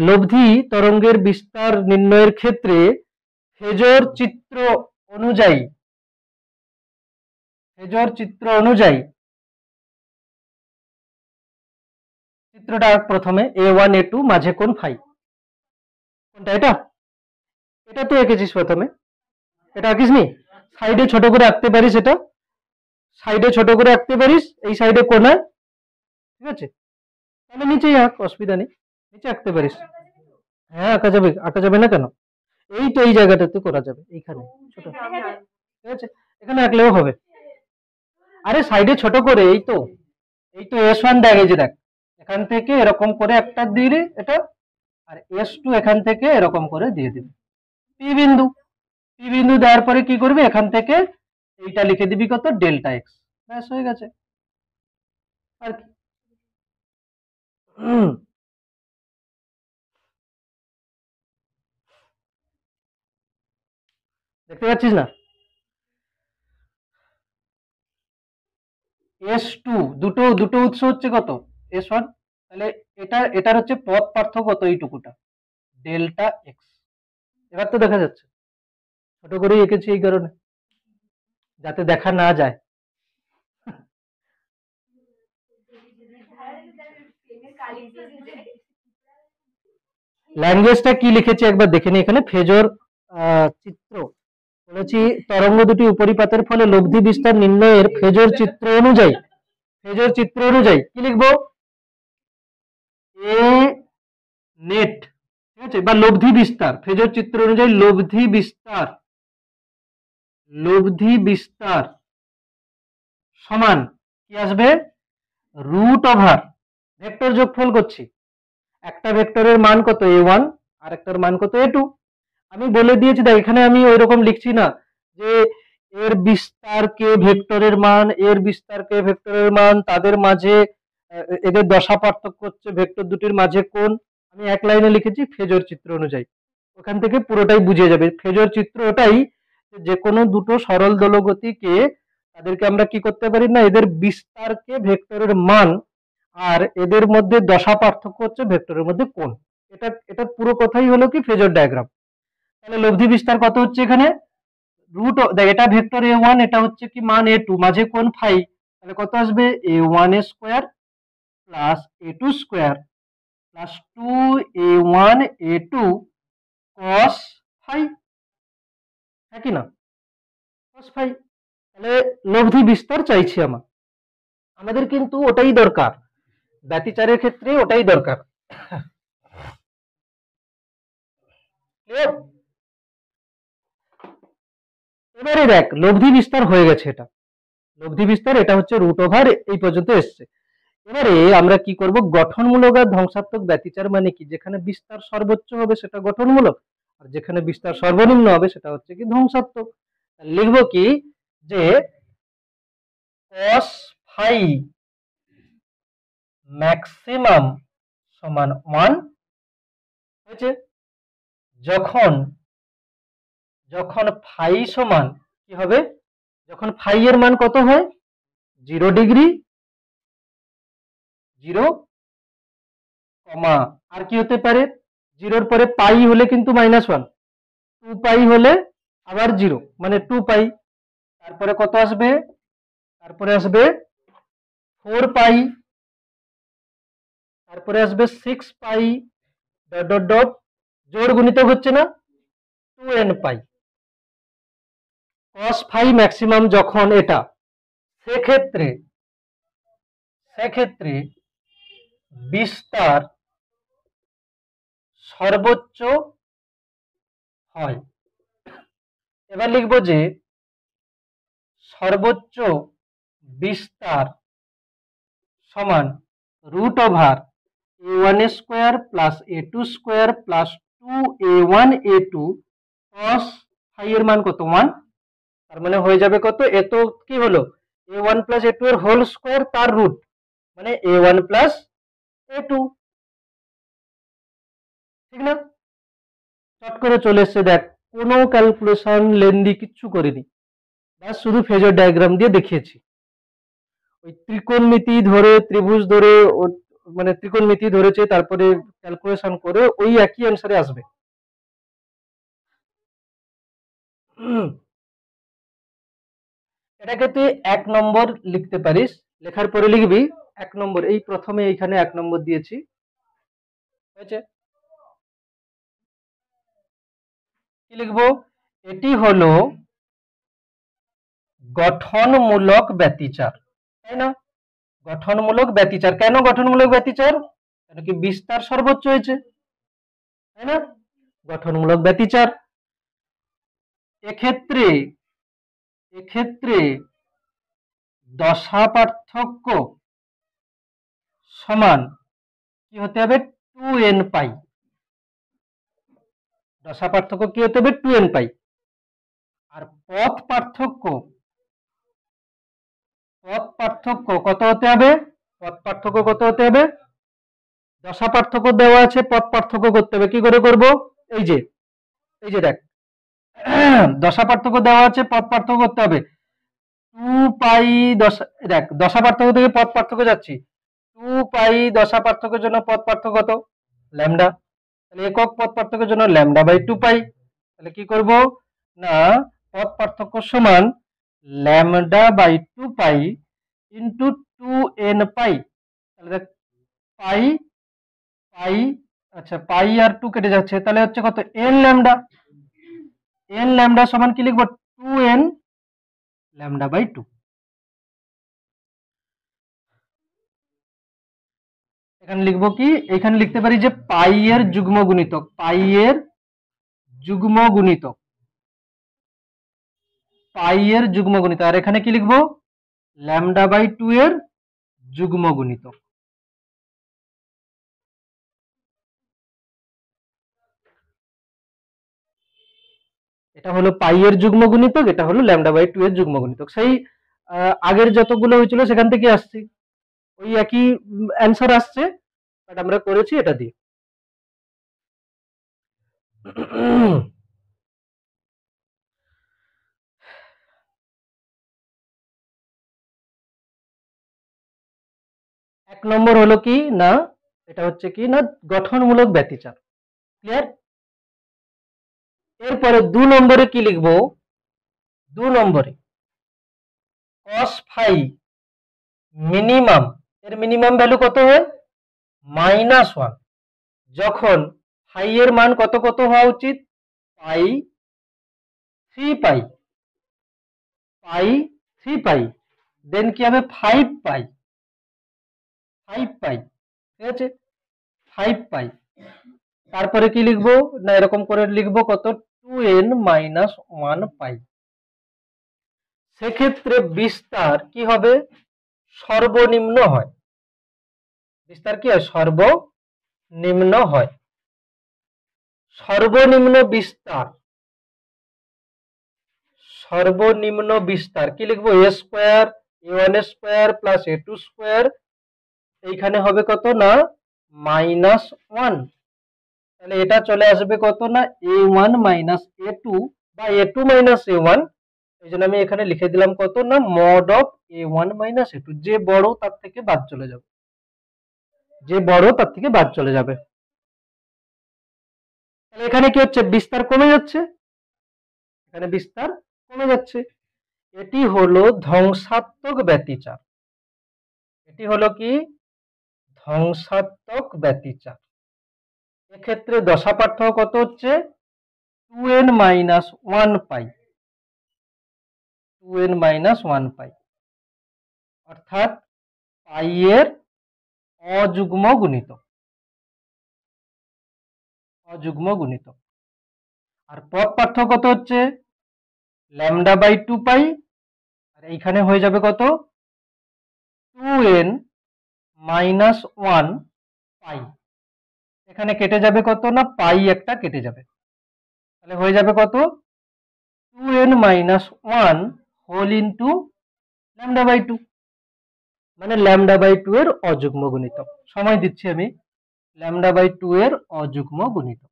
লব্ধি তরঙ্গের বিস্তার নির্ণয়ের ক্ষেত্রে ফেজর চিত্র অনুযায়ী চিত্রটা প্রথমে A1 A2 মাঝে কোণ ফাই, কোনটা এটা, এটা তো এঁকেছিস প্রথমে, এটা আঁকিসনি, সাইডে ছোট করে আঁকতে পারিস, এটা সাইডে ছোট করে আঁকতে পারিস, এই সাইডে কোণায়, ঠিক আছে, তাহলে নিচেই আঁক, অসুবিধা নেই, নিচে আঁকতে পারিস। হ্যাঁ আঁকা যাবে না কেন, এই তো এই জায়গাটাতে করা যাবে, এইখানে ছোট, ঠিক আছে, এখানে আঁকলেও হবে। আরে সাইডে ছোট করে, এই তো S1 দেখ, এই যে দেখ, এখান থেকে এরকম করে একটা দিয়ে এটা, আর S2 এখান থেকে এরকম করে দিয়ে দিবি পি বিন্দু, দেওয়ার পরে কি করবি, এখান থেকে এইটা লিখে দিবি কত ডেল্টা এক্স, ব্যাস হয়ে গেছে আর কি। দেখতে পাচ্ছিস না, S2 দুটো উৎস হচ্ছে কত S1, তাহলে এটার হচ্ছে পথ পার্থক্য কত, এইটুকুটা ডেল্টা এক্স, এবার তো দেখা যাচ্ছে, ছোট করেই এঁকেছি এই কারণে যাতে দেখা না যায়। ল্যাঙ্গুয়েজটা কি লিখেছি একবার দেখে নি, এখানে ফেজর চিত্র বলেছি, তরঙ্গ দুটি উপরিপাতের ফলে লব্ধি বিস্তার নির্ণয়ের ফেজর চিত্র অনুযায়ী কি লিখবো, এ নেট, ঠিক আছে, বা লব্ধি বিস্তার, ফেজর চিত্র অনুযায়ী লব্ধি বিস্তার সমান কি আসবে, রুট ওভার ভেক্টর যোগফল করছি, একটা ভেক্টরের মান কত A1 আর একটার মান কত A2, আমি বলে দিয়েছি দেখ, এখানে আমি ওই রকম লিখছি না যে এর বিস্তার কে ভেক্টরের মান, তাদের মাঝে এদের দশা পার্থক্য হচ্ছে ভেক্টর দুটির মাঝে কোণ, আমি এক লাইনে লিখেছি ফেজর চিত্র অনুযায়ী, ওখান থেকে পুরোটাই বুঝে যাবে। ফেজর চিত্র ওটাই, যে কোনো দুটো সরল দোলগতিকে তাদেরকে আমরা কি করতে পারি না, এদের বিস্তারকে ভেক্টরের মান আর এদের মধ্যে দশা পার্থক্য হচ্ছে ভেক্টরের মধ্যে কোণ, এটা পুরো কথাই হলো কি ফেজর ডায়াগ্রাম। তাহলে লব্ধি বিস্তার কত হচ্ছে এখানে, রুট, দেখ এটা ভেক্টর A1, এটা হচ্ছে কি মান A2, মাঝে কোণ ফাই, তাহলে কত আসবে A1 square plus A2 square plus 2A1 A2 cos phi, হ্যাঁ কি না, cos ফাই, তাহলে লব্ধি বিস্তার চাইছি আমাদের কিন্তু ওটাই দরকার, ব্যতিচারের ক্ষেত্রে ওটাই দরকার। এবারে দেখ লব্ধি বিস্তার হয়ে গেছে, এটা হচ্ছে রুট ওভার, এই পর্যন্ত এসছে। এবারে আমরা কি করব, গঠনমূলক আর ধ্বংসাত্মক ব্যতিচার মানে কি, যেখানে বিস্তার সর্বোচ্চ হবে সেটা গঠনমূলক, আর যেখানে বিস্তার সর্বনিম্ন হবে সেটা হচ্ছে কি ধ্বংসাত্মক। লিখবো কি, যে cos ফাই ম্যাক্সিমাম সমান 1 হয়েছে, যখন ফাই সমান কি হবে, যখন ফাই এর মান কত হয় 0 ডিগ্রি, 0 কমা আর কি হতে পারে, 0-র পরে পাই হলে কিন্তু -1, 2 পাই হলে আবার 0 মানে 2 পাই, তারপরে কত আসবে, 4 পাই, তারপরে আসবে 6 পাই, ডট ডট ডট, জোড় গুণিতক হচ্ছে না, 2n পাই। cos ফাই ম্যাক্সিমাম যখন এটা, সেক্ষেত্রে বিস্তার সর্বোচ্চ হয়। এবার লিখব যে সর্বোচ্চ বিস্তার সমান root over A1 square plus A2 square plus 2A1 A2 cos phi এর মান কত 1, তার মানে হয়ে যাবে কত, এ তো কি হলো a1 প্লাস a2 এর হোল স্কোয়ার তার রুট, মানে a1 প্লাস a2, ঠিক না? চট করে চলে এসছে, দেখ কোনো ক্যালকুলেশন লেন্দি কিচ্ছু করিনি, বাস শুধু ফেজর ডায়াগ্রাম দিয়ে দেখিয়েছি। ওই ত্রিকোণমিতি ধরে ত্রিভুজ ধরে মানে ত্রিকোণমিতি ধরেছে, তারপরে ক্যালকুলেশন করে ওই একই অ্যান্সারে আসবে। এটাকে তুই 1 নম্বর লিখতে পারিস, লেখার পরে লিখবি 1 নম্বর, এই প্রথমে এইখানে 1 নম্বর দিয়েছি, হয়েছে? কি লিখবো, এটি হলো গঠনমূলক ব্যতিচার, তাই না? গঠনমূলক ব্যতিচার, কেন গঠনমূলক ব্যতিচার? কেন কি বিস্তার সর্বোচ্চ হয়েছে, তাই না? গঠনমূলক ব্যতিচার। এক্ষেত্রে এক্ষেত্রে দশা পার্থক্য সমান কি হতে হবে, 2n পাই। দশা পার্থক্য কি হতে হবে, 2n পাই। আর পথ পার্থক্য কত হতে হবে, পথ পার্থক্য কত হতে হবে, দশা পার্থক্য দেওয়া আছে, পথ পার্থক্য করতে হবে, কি করে করব, এই যে দেখ, দশা পার্থক্য দেওয়া আছে, পথ পার্থক্য করতে হবে, 2 পাই দশা, দেখ দশা পার্থক্য থেকে পথ পার্থক্য যাচ্ছি, 2 পাই দশা পার্থক্যের জন্য পথ পার্থক্য কত, ল্যামডা, তাহলে একক পথ পার্থক্যের জন্য ল্যামডা বাই 2 পাই। তাহলে কি করব না, পথ পার্থক্য সমান lambda by 2 pi into 2n pi. তাহলে দেখ পাই পাই, আচ্ছা পাই আর 2 কেটে যাচ্ছে, তাহলে হচ্ছে কত, n ল্যামডা। n ল্যামডা সমান কি লিখবো, 2n ল্যামডা বাই 2। এখানে লিখবো কি, এখানে লিখতে পারি যে পাই এর যুগ্ম গুণিতক, পাই এর যুগ্ম গুণিতক, পাই এর যুগ্ম গুণিতক, আর এখানে কি লিখবো, ল্যামডা বাই 2 এর যুগ্ম গুণিতক। এটা হলো পাই এর যুগ্ম গুণিতক, এটা হলো ল্যামডা বাই 2 এর যুগ্ম গুণিতক। সেই আগের যতগুলো হয়েছিল সেখান থেকে আসছে, ওই একই অ্যান্সার আসছে, বাট আমরা করেছি এটা দিয়ে। এক নম্বর হলো কি না, এটা হচ্ছে কি না গঠনমূলক ব্যতিচার, ক্লিয়ার? এরপরে 2 নম্বরে কি লিখবো, 2 নম্বরে cos ফাই মিনিমাম, এর মিনিমাম ভ্যালু কত হয়, -1, যখন ফাই এর মান কত কত হওয়া উচিত, পাই 3 পাই, পাই 3 পাই, দেন কি হবে 5 পাই, 5 পাই, ঠিক আছে, 5 পাই। তারপরে কি লিখবো না, এরকম করে লিখবো কত, 2n মাইনাস 1 পাই। সেক্ষেত্রে বিস্তার কি হবে, সর্বনিম্ন হয়, বিস্তার কি হয়, সর্বনিম্ন হয়। সর্বনিম্ন বিস্তার, সর্বনিম্ন বিস্তার কি লিখবো, a square a1 square plus a2 square, এইখানে হবে কত না -1, তাহলে এটা চলে আসবে কত না a1 মাইনাস a2 বা a2 মাইনাস a1, এই জন্য আমি এখানে লিখে দিলাম কত না mod of a1 minus a2, যে বড় তার থেকে বাদ চলে যাবে, যে বড় তার থেকে বাদ চলে যাবে। তাহলে এখানে কি হচ্ছে, বিস্তার কমে যাচ্ছে, এখানে বিস্তার কমে যাচ্ছে। এটি হলো ধ্বংসাত্মক ব্যতিচার, এটি হলো কি ধ্বংসাত্মক ব্যতিচার। এক্ষেত্রে দশা পার্থক্য কত হচ্ছে, 2n মাইনাস 1 পাই, 2n মাইনাস 1 পাই, অর্থাৎ পাই এর অযুগ্ম গুণিতক, অযুগ্ম গুণিতক। আর পথ পার্থক্য কত হচ্ছে, ল্যামডা বাই 2 পাই, আর এইখানে হয়ে যাবে কত, 2n মাইনাস 1 পাই, এখানে কেটে যাবে কত না পাই একটা কেটে যাবে, তাহলে হয়ে যাবে কত, 2n minus 1 whole into lambda by 2, মানে ল্যামডা বাই 2 এর অযুগ্ম গুণিতক। সময় দিচ্ছি আমি, ল্যামডা বাই 2 এর অযুগ্ম গুণিতক।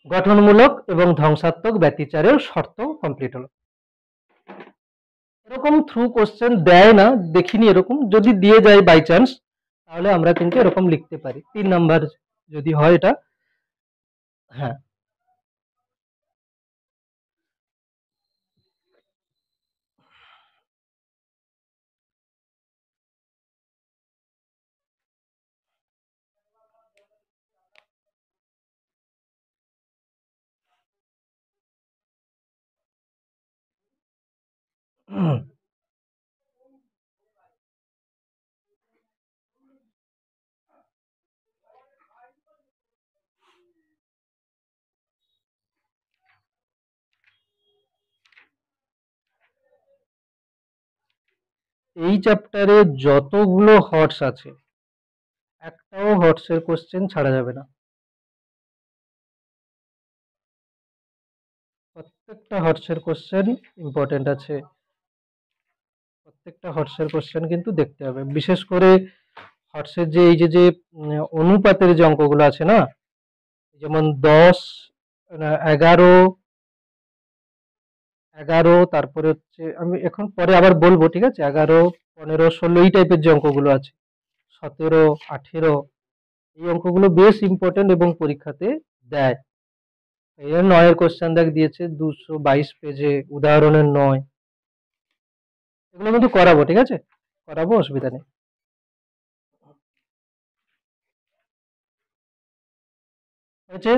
গঠনমূলক এবং ধ্বংসাত্মক ব্যতিচারের শর্ত কমপ্লিট হলো। এরকম থ্রু কোশ্চেন দেয় না, দেখিনি এরকম, যদি দিয়ে যায় বাই চান্স তাহলে আমরা কিন্তু এরকম লিখতে পারি 3 নাম্বার যদি হয় এটা। হ্যাঁ, এই চ্যাপ্টারে যতগুলো হর্স আছে একটাও হর্সের কোশ্চেন ছাড়া যাবে না, প্রত্যেকটা হর্সের কোশ্চেন ইম্পর্টেন্ট আছে, প্রত্যেকটা হর্সের কোশ্চেন কিন্তু দেখতে হবে। বিশেষ করে হর্সের যে এই যে অনুপাতের যে অঙ্কগুলো আছে না, যেমন 10, 11, 11, তারপরে হচ্ছে আমি এখন পরে আবার বলবো, ঠিক আছে, 11, 15, 16 এই টাইপের যে অঙ্কগুলো আছে, 17, 18, এই অঙ্কগুলো বেশ ইম্পর্টেন্ট এবং পরীক্ষাতে দেয়। এই 9 কোশ্চেন দেখ দিয়েছে 222 পেজে, উদাহরণের 9, এগুলো কিন্তু করাবো, ঠিক আছে, করাবো, অসুবিধা নেই। হয়েছে?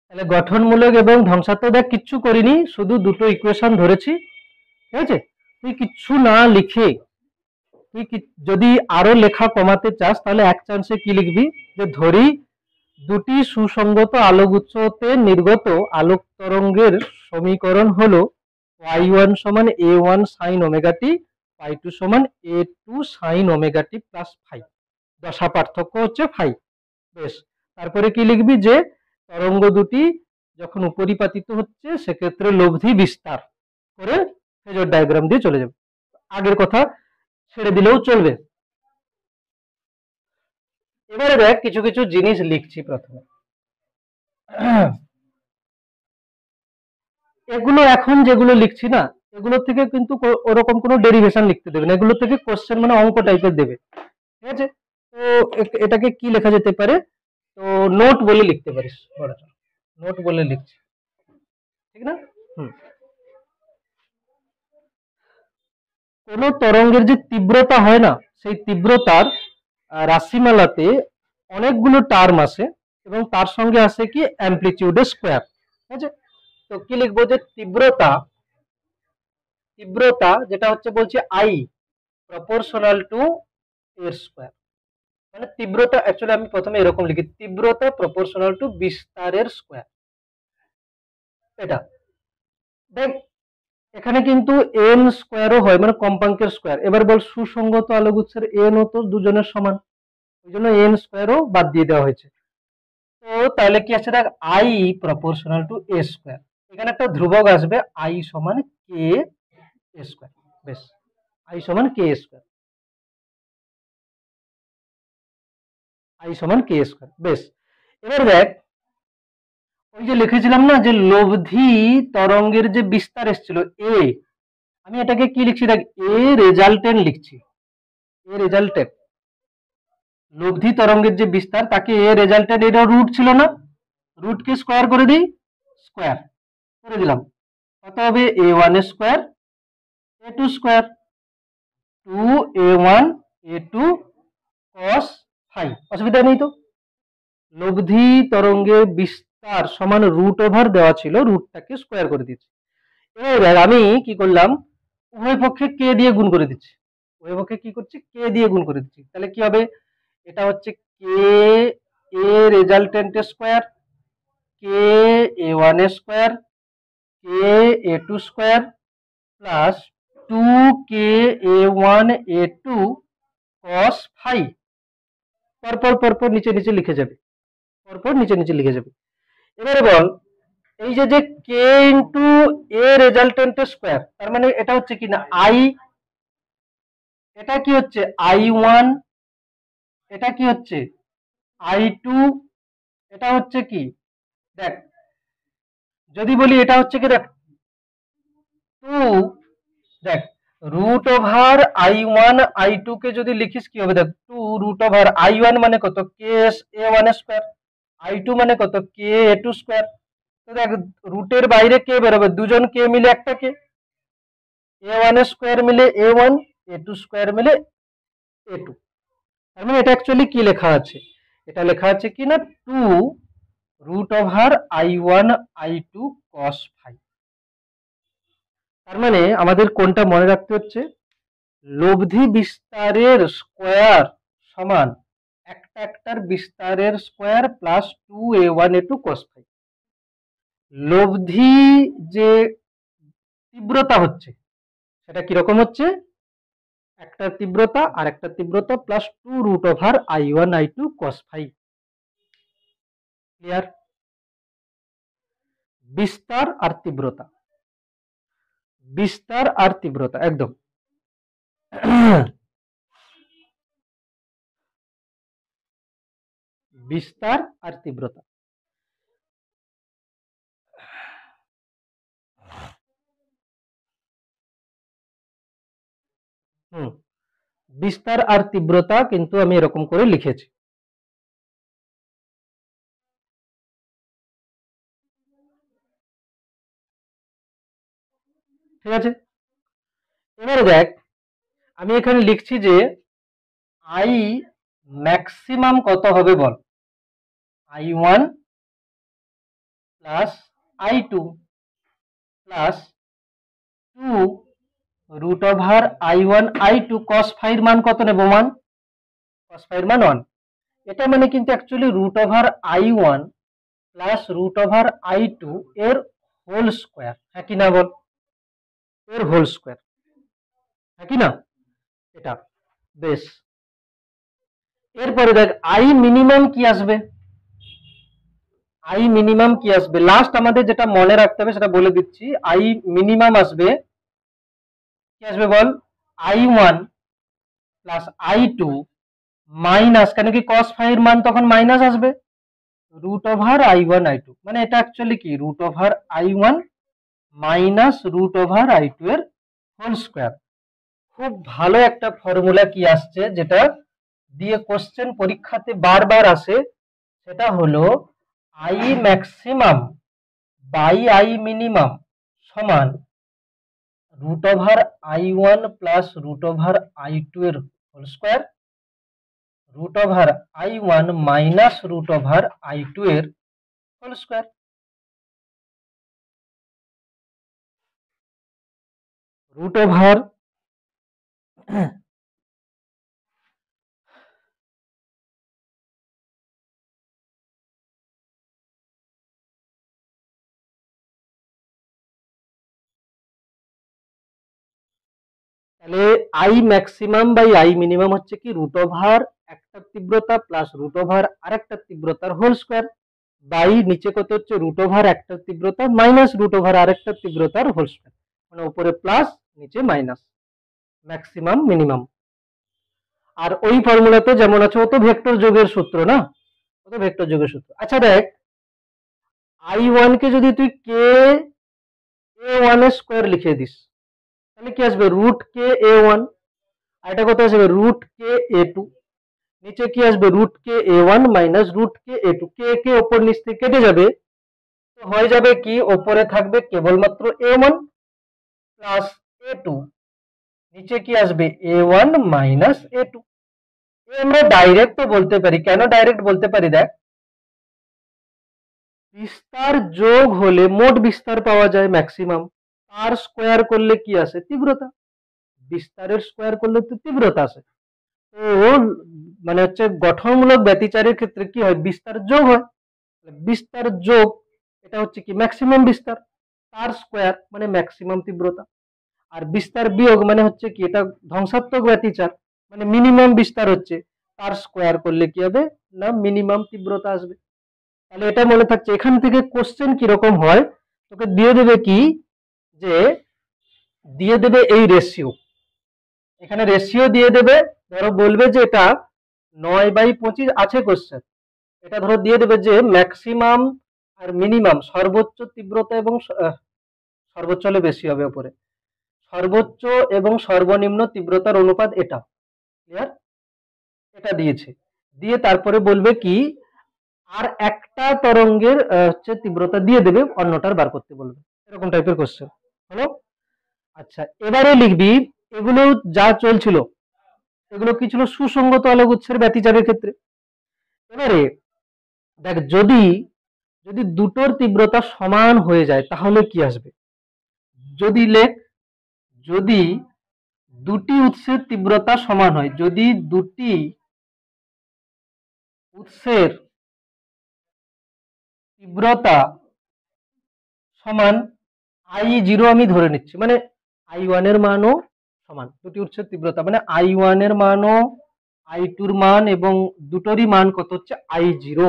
তাহলে গঠনমূলক এবং ধ্বংসাত্মক দেখ কিচ্ছু করিনি, শুধু দুটো ইকুয়েশন ধরেছি, ঠিক আছে। তুই কিচ্ছু না লিখে তুই যদি আরো লেখা কমাতে চাস তাহলে এক চান্সে কি লিখবি, যে ধরি দুটি সুসংগত আলোকউৎসতে নির্গত আলোক তরঙ্গের সমীকরণ হলো y1 সমান a1 sin omega t, y2 সমান a2 sin omega t plus phi, দশা পার্থক্য হচ্ছে ফাই। বেশ, তারপরে কি লিখবি, যে তরঙ্গ দুটি যখন উপরিপাতিত হচ্ছে সেক্ষেত্রে লব্ধি বিস্তার করে ফেজর ডায়াগ্রাম দিয়ে চলে যাবে। আগের কথা ছেড়ে দিলেও চলবে। এবারে দেখ কিছু কিছু জিনিস লিখছি প্রথমে। এগুলো এখন যেগুলো লিখছি না, এগুলো থেকে কিন্তু ওরকম কোনো ডেরিভেশন লিখতে দেবে না, এগুলো থেকে কোশ্চেন মানে অঙ্ক টাইপের দেবে, ঠিক আছে। তো এটাকে কি লেখা যেতে পারে, তো নোট বলে লিখতে পারিস, নোট বলে লিখছি, ঠিক না। হুম, কোন তরঙ্গের যে তীব্রতা হয় না, সেই তীব্রতার রাশিমালাতে অনেকগুলো টার্ম আসে এবং তার সঙ্গে আসে কি অ্যামপ্লিটিউডের স্কোয়ার, ঠিক আছে। তো কি লিখবো, যে তীব্রতা, তীব্রতা যেটা হচ্ছে বলছে আই প্রপোর্শনাল টু এর স্কোয়ার, মানে তীব্রতা অ্যাকচুয়ালি আমি প্রথমে এরকম লিখি, তীব্রতা প্রপোর্শনাল টু বিস্তারের স্কোয়ার, এটা দেখ। এখানে কিন্তু এন স্কোয়ারও হয়, মানে কম্পাঙ্কের স্কোয়ার। এবার বল সুসংগত আলোকউৎসের এন ও তো দুজনের সমান, ওই জন্য এন স্কোয়ারও বাদ দিয়ে দেওয়া হয়েছে। তো তাহলে কি আছে দেখ, I proportional to A square, এখানে একটা ধ্রুবক আসবে আই সমান কে স্কোয়ার। বেশ, আই সমান কে স্কোয়ার, আই সমান কে স্কোয়ার। বেশ, এবার দেখ ওই যে লিখেছিলাম না, যে লব্ধি তরঙ্গের যে বিস্তার এসেছিল এ, আমি এটাকে কি লিখছি দেখ, এ রেজাল্টেন্ট লিখছি, এ রেজাল্টেন্ট, লব্ধি তরঙ্গের যে বিস্তার তাকে এ রেজাল্টেন্ট, এটা রুট ছিল না, রুটকে স্কোয়ার করে দিই, স্কোয়ার করে দিলাম, কত হবে A one square A two square, 2a1 a2 cos phi, অসুবিধা নেই তো। লব্ধি তরঙ্গের বিস্তার সমান রুট ওভার দেওয়া ছিল, রুটটাকে স্কোয়ার করে দিচ্ছি। এবার আমি কি করলাম, উভয় পক্ষে কে দিয়ে গুণ করে দিচ্ছি, উভয় পক্ষে কি করছি, কে দিয়ে গুণ করে দিচ্ছি। তাহলে কি হবে, এটা হচ্ছে কে এ রেজাল্টেন্ট স্কোয়ার, কে এ ওয়ান স্কোয়ার, কে এ টু স্কোয়ার প্লাস 2 কে এ ওয়ান এ টু cos ফাই পরপর পরপর নিচে নিচে লিখে যাবে, পরপর নিচে নিচে লিখে যাবে। এবারে বল, এই যে যে কে ইন্টু এ রেজাল্টেন্টের স্কোয়ার, তার মানে এটা হচ্ছে কি না আই, এটা কি হচ্ছে I1, এটা কি হচ্ছে I2, এটা হচ্ছে কি দেখ, যদি বলি এটা হচ্ছে কি দেখ 2, দেখ √I1 I2 কে যদি লিখিস কি হবে দেখ 2√I1 মানে কত KA1 স্কোয়ার, I2 মানে কত KA2 স্কোয়ার। তো দেখ রুটের বাইরে কে বেরোবে, দুজন কে মিলে একটা কে, A1 স্কোয়ার মিলে A1, A2 স্কোয়ার মিলে A2। তার মানে এটা অ্যাকচুয়ালি কি লেখা আছে, এটা লেখা আছে কি না 2√I1 I2 cos phi। তার মানে আমাদের কোনটা মনে রাখতে হচ্ছে, লব্ধি বিস্তারের স্কোয়ার সমান একটা একটার বিস্তারের square plus 2A1A2 cos phi। লব্ধি যে তীব্রতা হচ্ছে সেটা কিরকম হচ্ছে, একটা তীব্রতা আর একটা তীব্রতা plus 2√I1 I2 cos phi। Clear? বিস্তার আর তীব্রতা, বিস্তার আর তীব্রতা একদম বিস্তার আর তীব্রতা। বিস্তার আর তীব্রতা কিন্তু আমি এরকম করে লিখেছি। ঠিক আছে, এবারে দেখ আমি এখানে লিখছি যে আই ম্যাক্সিমাম কত হবে বল, I1 plus I2 plus 2√I1 I2 cos phi এর মান কত নেব, মান cos phi এর মান 1। এটা মানে কিন্তু অ্যাকচুয়ালি √I1 প্লাস √I2 এর হোল স্কোয়ার, হ্যাঁ কি না বল, এর হোল স্কোয়ার, হ্যাঁ কি না, এটা বেশ। এরপরে দেখ আই মিনিমাম কি আসবে, আই মিনিমাম কি আসবে, লাস্ট আমাদের যেটা মনে রাখতে হবে সেটা বলে দিচ্ছি। আই মিনিমাম আসবে কি আসবে বল, I1 প্লাস I2 মাইনাস, কেন কি cos phi এর মান তখন মাইনাস আসবে, √I1 I2, মানে এটা অ্যাকচুয়ালি কি √I1 মাইনাস √I2 এর হোল স্কোয়ার। খুব ভালো একটা ফর্মুলা কি আসছে যেটা দিয়ে কোশ্চেন পরীক্ষাতে বারবার আসে, সেটা হলো I maximum by I minimum সমান √I1 প্লাস √I2 এর whole square, √I1 minus √I2 এর হোল স্কোয়ার। রুট ওভার তাহলে I maximum by I minimum হচ্ছে কি √ওভার একটা তীব্রতা প্লাস √ওভার আরেকটা তীব্রতার হোল স্কোয়ার, বাই নিচে কত হচ্ছে √ওভার একটা তীব্রতা মাইনাস √ওভার আরেকটা তীব্রতার হোল স্কোয়ার, মানে উপরে প্লাস নিচে মাইনাস, ম্যাক্সিমাম মিনিমাম। আর ওই ফর্মুলাতে যেমন আছে ও তো ভেক্টর যোগের সূত্র না, ও তো ভেক্টর যোগের সূত্র। আচ্ছা দেখ I1 কে যদি তুই KA1 এর স্কোয়ার লিখে দিস তাহলে কি আসবে √KA1, আর এটা কত আসবে √KA2, নিচে কি আসবে √KA1 মাইনাস √KA2, কে কে ওপর নিচ থেকে কেটে যাবে, তো হয়ে যাবে কি ওপরে থাকবে কেবলমাত্র A1 প্লাস A2, নিচে কি আসবে A1 মাইনাস A2। আমরা ডাইরেক্ট তো বলতে পারি, কেন ডাইরেক্ট বলতে পারি দেখ, বিস্তার যোগ হলে মোট বিস্তার পাওয়া যায় ম্যাক্সিমাম, তার স্কোয়ার করলে কি আসে তীব্রতা, বিস্তারের স্কোয়ার করলে তো তীব্রতা আসে। তো মানে হচ্ছে গঠনমূলক ব্যতিচারের ক্ষেত্রে কি হয়, বিস্তার যোগ হয়, বিস্তার যোগ এটা হচ্ছে কি ম্যাক্সিমাম বিস্তার, তার স্কোয়ার মানে ম্যাক্সিমাম তীব্রতা, আর বিস্তার বিয়োগ মানে হচ্ছে কি এটা ধ্বংসাত্মক ব্যতিচার, মানে মিনিমাম বিস্তার হচ্ছে, তার স্কোয়ার করলে কি হবে না মিনিমাম তীব্রতা আসবে। তাহলে এটা মনে থাকছে। এখান থেকে কোশ্চেন কিরকম হয়, তোকে দিয়ে দেবে কি, যে দিয়ে দেবে এই রেশিও, এখানে রেশিও দিয়ে দেবে। ধরো বলবে যে এটা 9/25 আছে কোশ্চেন, এটা ধরো দিয়ে দেবে যে ম্যাক্সিমাম আর মিনিমাম, সর্বোচ্চ তীব্রতা এবং সর্বোচ্চ হলে বেশি হবে উপরে, সর্বোচ্চ এবং সর্বনিম্ন তীব্রতার অনুপাত এটা, ক্লিয়ার? এটা দিয়েছে, দিয়ে তারপরে বলবে কি আর একটা তরঙ্গের হচ্ছে তীব্রতা দিয়ে দেবে, অন্যটার বার করতে বলবে, এরকম টাইপের কোশ্চেন হলো। আচ্ছা, এবারে লিখবি এগুলো যা চলছিল, এগুলো কি ছিল সুসংগত আলোক উৎসের ব্যতিচারের ক্ষেত্রে। এবারে দেখ, যদি যদি দুটোর তীব্রতা সমান হয়ে যায় তাহলে কি আসবে, যদি লেখ, যদি দুটি উৎসের তীব্রতা সমান হয়, যদি দুটি উৎসের তীব্রতা সমান, I0 আমি ধরে নিচ্ছি, মানে I1 এর মানও সমান, দুটি উৎসের তীব্রতা মানে I1 এর মানও I2 এর মান এবং দুটোরই মান কত হচ্ছে I0,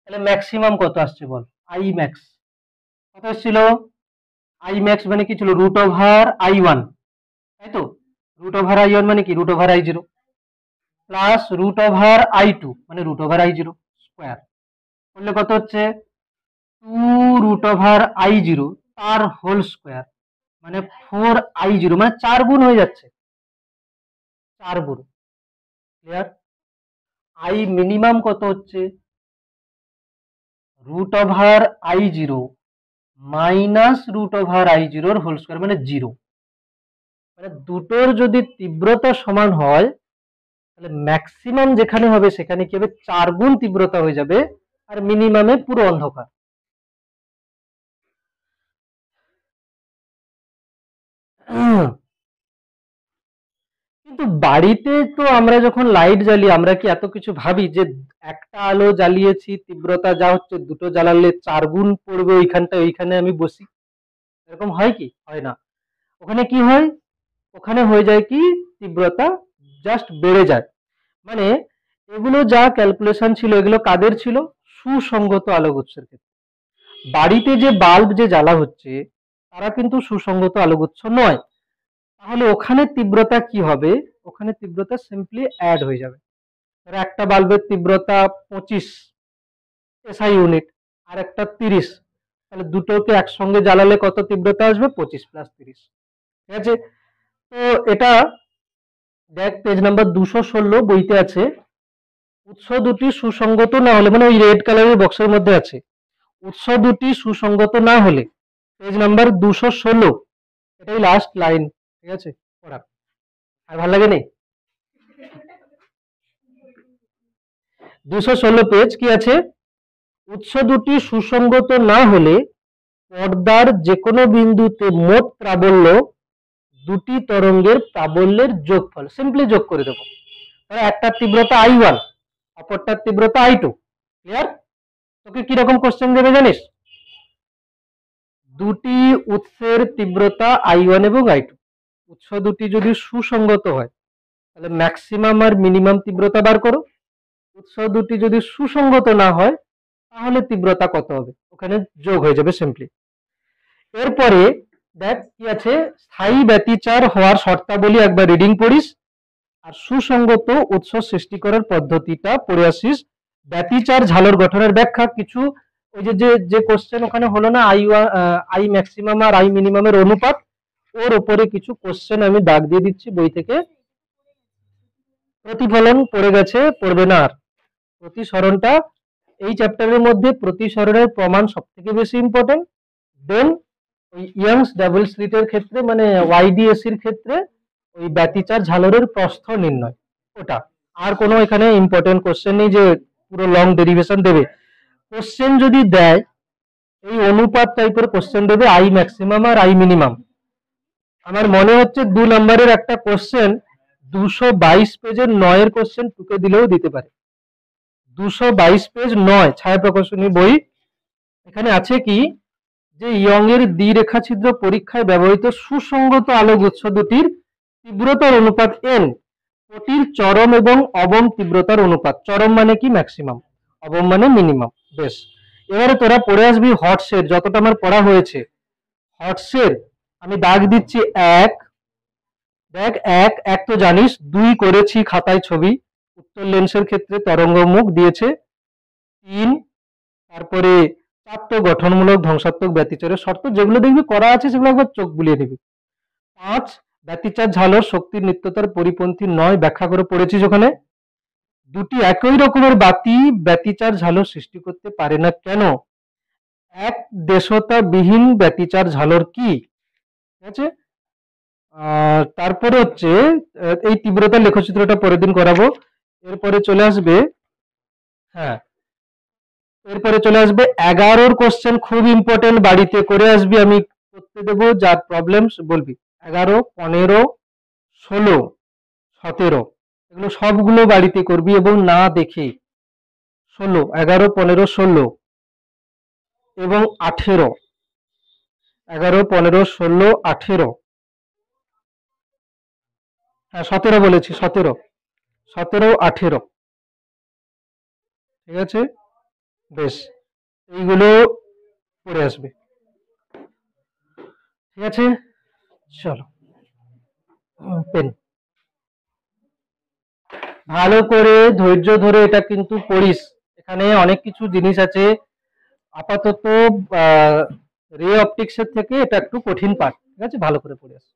তাহলে ম্যাক্সিমাম কত আসছে বল, I max কত ছিল, I max মানে কি ছিল √I1, তাই তো, √I1 মানে কি √I0 প্লাস √I2 মানে √I0 স্কোয়ার করলে কত হচ্ছে 2√I0 তার হোল স্কোয়ার মানে 4I0, মানে 4 গুণ হয়ে যাচ্ছে, 4 গুণ, ক্লিয়ার? I মিনিমাম কত হচ্ছে √I0 minus √I0 whole square মানে 0, মানে দুটোর যদি তীব্রতা সমান হয় তাহলে ম্যাক্সিমাম যেখানে হবে সেখানে কি হবে 4 গুণ তীব্রতা হয়ে যাবে, আর মিনিমামে পুরো অন্ধকার। কিন্তু বাড়িতে তো আমরা যখন লাইট জ্বালি আমরা কি এত কিছু ভাবি যে একটা আলো জ্বালিয়েছি তীব্রতা যা হচ্ছে দুটো জ্বালালে 4 গুণ পড়বে ওইখানটায়, ওইখানে আমি বসি, এরকম হয় কি, হয় না। ওখানে কি হয়, ওখানে হয়ে যায় কি তীব্রতা জাস্ট বেড়ে যায়। মানে এগুলো যা ক্যালকুলেশন ছিল এগুলো কাদের ছিল, সুসংগত আলোক উৎসের ক্ষেত্রে। বাড়িতে যে বাল্ব যে জ্বালা হচ্ছে তারা কিন্তু সুসংগত আলোক উৎস নয়, তাহলে ওখানে তীব্রতা কি হবে, ওখানে তীব্রতা সিম্পলি অ্যাড হয়ে যাবে। একটা বাল্বের তীব্রতা 25 এসআই ইউনিট আর একটা 30, তাহলে দুটোকে একসঙ্গে জ্বালালে কত তীব্রতা আসবে 25 + 30, ঠিক আছে? তো এটা দেখ পেজ নাম্বার 216 বইতে আছে, উৎস দুটি সুসংগত না হলে, মানে ওই রেড কালারের বক্সের মধ্যে আছে, উৎস দুটি সুসংগত না হলে, পেজ নাম্বার 216, এটাই লাস্ট লাইন, ঠিক আছে? পড়া আর ভালো লাগে নেই, 216 পেজ কি আছে, উৎস দুটি সুসংগত না হলে পর্দার যে কোনো বিন্দুতে মোট প্রাবল্য দুটি তরঙ্গের প্রাবল্যের যোগফল, সিম্পলি যোগ করে দেবো। একটার তীব্রতা I1 অপরটার তীব্রতা I2, ক্লিয়ার? তোকে কিরকম কোশ্চেন দেবে জানিস, দুটি উৎসের তীব্রতা I1 এবং I2, উৎস দুটি যদি সুসংগত হয় তাহলে ম্যাক্সিমাম আর মিনিমাম তীব্রতা বার করো, উৎস দুটি যদি সুসংগত না হয় তাহলে তীব্রতা কত হবে, ওখানে যোগ হয়ে যাবে সিম্পলি। এরপরে দেখ কি আছে, স্থায়ী ব্যতিচার হওয়ার শর্তাবলী একবার রিডিং পড়িস, আর সুসংগত উৎস সৃষ্টি করার পদ্ধতিটা পড়ে আসিস। ব্যতিচার ঝালর গঠনের ব্যাখ্যা কিছু, ওই যে যে কোশ্চেন ওখানে হলো না, I ম্যাক্সিমাম আর I মিনিমামের অনুপাত, ওর উপরে কিছু কোশ্চেন আমি দাগ দিয়ে দিচ্ছি বই থেকে। প্রতিফলন পড়ে গেছে, পড়বে না আর। প্রতিসরণটা এই চ্যাপ্টারের মধ্যে প্রতিসরণের প্রমাণ সব থেকে বেশি ইম্পর্টেন্ট, দেন ওই ইয়াংস ডাবল স্লিটের ক্ষেত্রে মানে YDSC এর ক্ষেত্রে ওই ব্যতিচার ঝালরের প্রস্থ নির্ণয়, ওটা। আর কোনো এখানে ইম্পর্টেন্ট কোশ্চেন নেই যে পুরো লং ডেরিভেশন দেবে। কোশ্চেন যদি দেয় এই অনুপাত টাইপের কোশ্চেন দেবে, I ম্যাক্সিমাম আর I মিনিমাম। আমার মনে হচ্ছে 2 নম্বরের একটা কোশ্চেন 222 পেজের 9 এর কোশ্চেন টুকে দিলেও দিতে পারে। 222 পেজ 9 ছায়া প্রকাশনী বই, এখানে আছে কি যে ইয়ং এর দ্বিরেখা ছিদ্র পরীক্ষায় ব্যবহৃত সুসংগত আলোক উৎস দুটির তীব্রতার অনুপাত n কোটির চরম এবং অবম তীব্রতার অনুপাত। চরম মানে কি? ম্যাক্সিমাম। অবম মানে মিনিমাম। বেশ, এবারে তোরা পড়ে আসবি হর্সের, যতটা আমার পড়া হয়েছে হর্সের আমি দাগ দিচ্ছি এক। দেখ, এক এক তো জানিস, দুই করেছি খাতায় ছবি, উত্তর লেন্সের ক্ষেত্রে তরঙ্গ মুখ দিয়েছে তিন, তারপরে চার তো গঠনমূলক ধ্বংসাত্মক ব্যতিচারের শর্ত, যেগুলো দেখবি করা আছে সেগুলো একবার চোখ বুলিয়ে নিবি। পাঁচ, ব্যতিচার ঝালর শক্তির নিত্যতার পরিপন্থী নয়, ব্যাখ্যা করে পড়েছিস ওখানে। দুটি একই রকমের বাতি ব্যতিচার ঝালর সৃষ্টি করতে পারে না কেন? এক দেশতা বিহীন ব্যতিচার ঝালর কি? ঠিক আছে। তারপরে হচ্ছে এই তীব্রতার লেখচিত্রটা পরের দিন করাবো। এরপরে চলে আসবে, হ্যাঁ, এরপরে চলে আসবে 11 কোশ্চেন, খুব ইম্পর্টেন্ট, বাড়িতে করে আসবি, আমি করতে দেবো, যার প্রবলেম বলবি। 11, 15, 16, 17 এগুলো সবগুলো বাড়িতে করবি এবং না দেখে। 16, 11, 15, 16 এবং 18, 11, 15, 16, 18, হ্যাঁ 17 বলেছি, 17, 17, 18, ঠিক আছে। বেশ, এইগুলো পড়ে আসবে, ঠিক আছে। চলো, পেন ভালো করে ধৈর্য ধরে এটা কিন্তু পড়িস, এখানে অনেক কিছু জিনিস আছে। আপাতত রে অপটিক্সের থেকে এটা একটু কঠিন পাঠ, ঠিক আছে, ভালো করে পড়ে আস।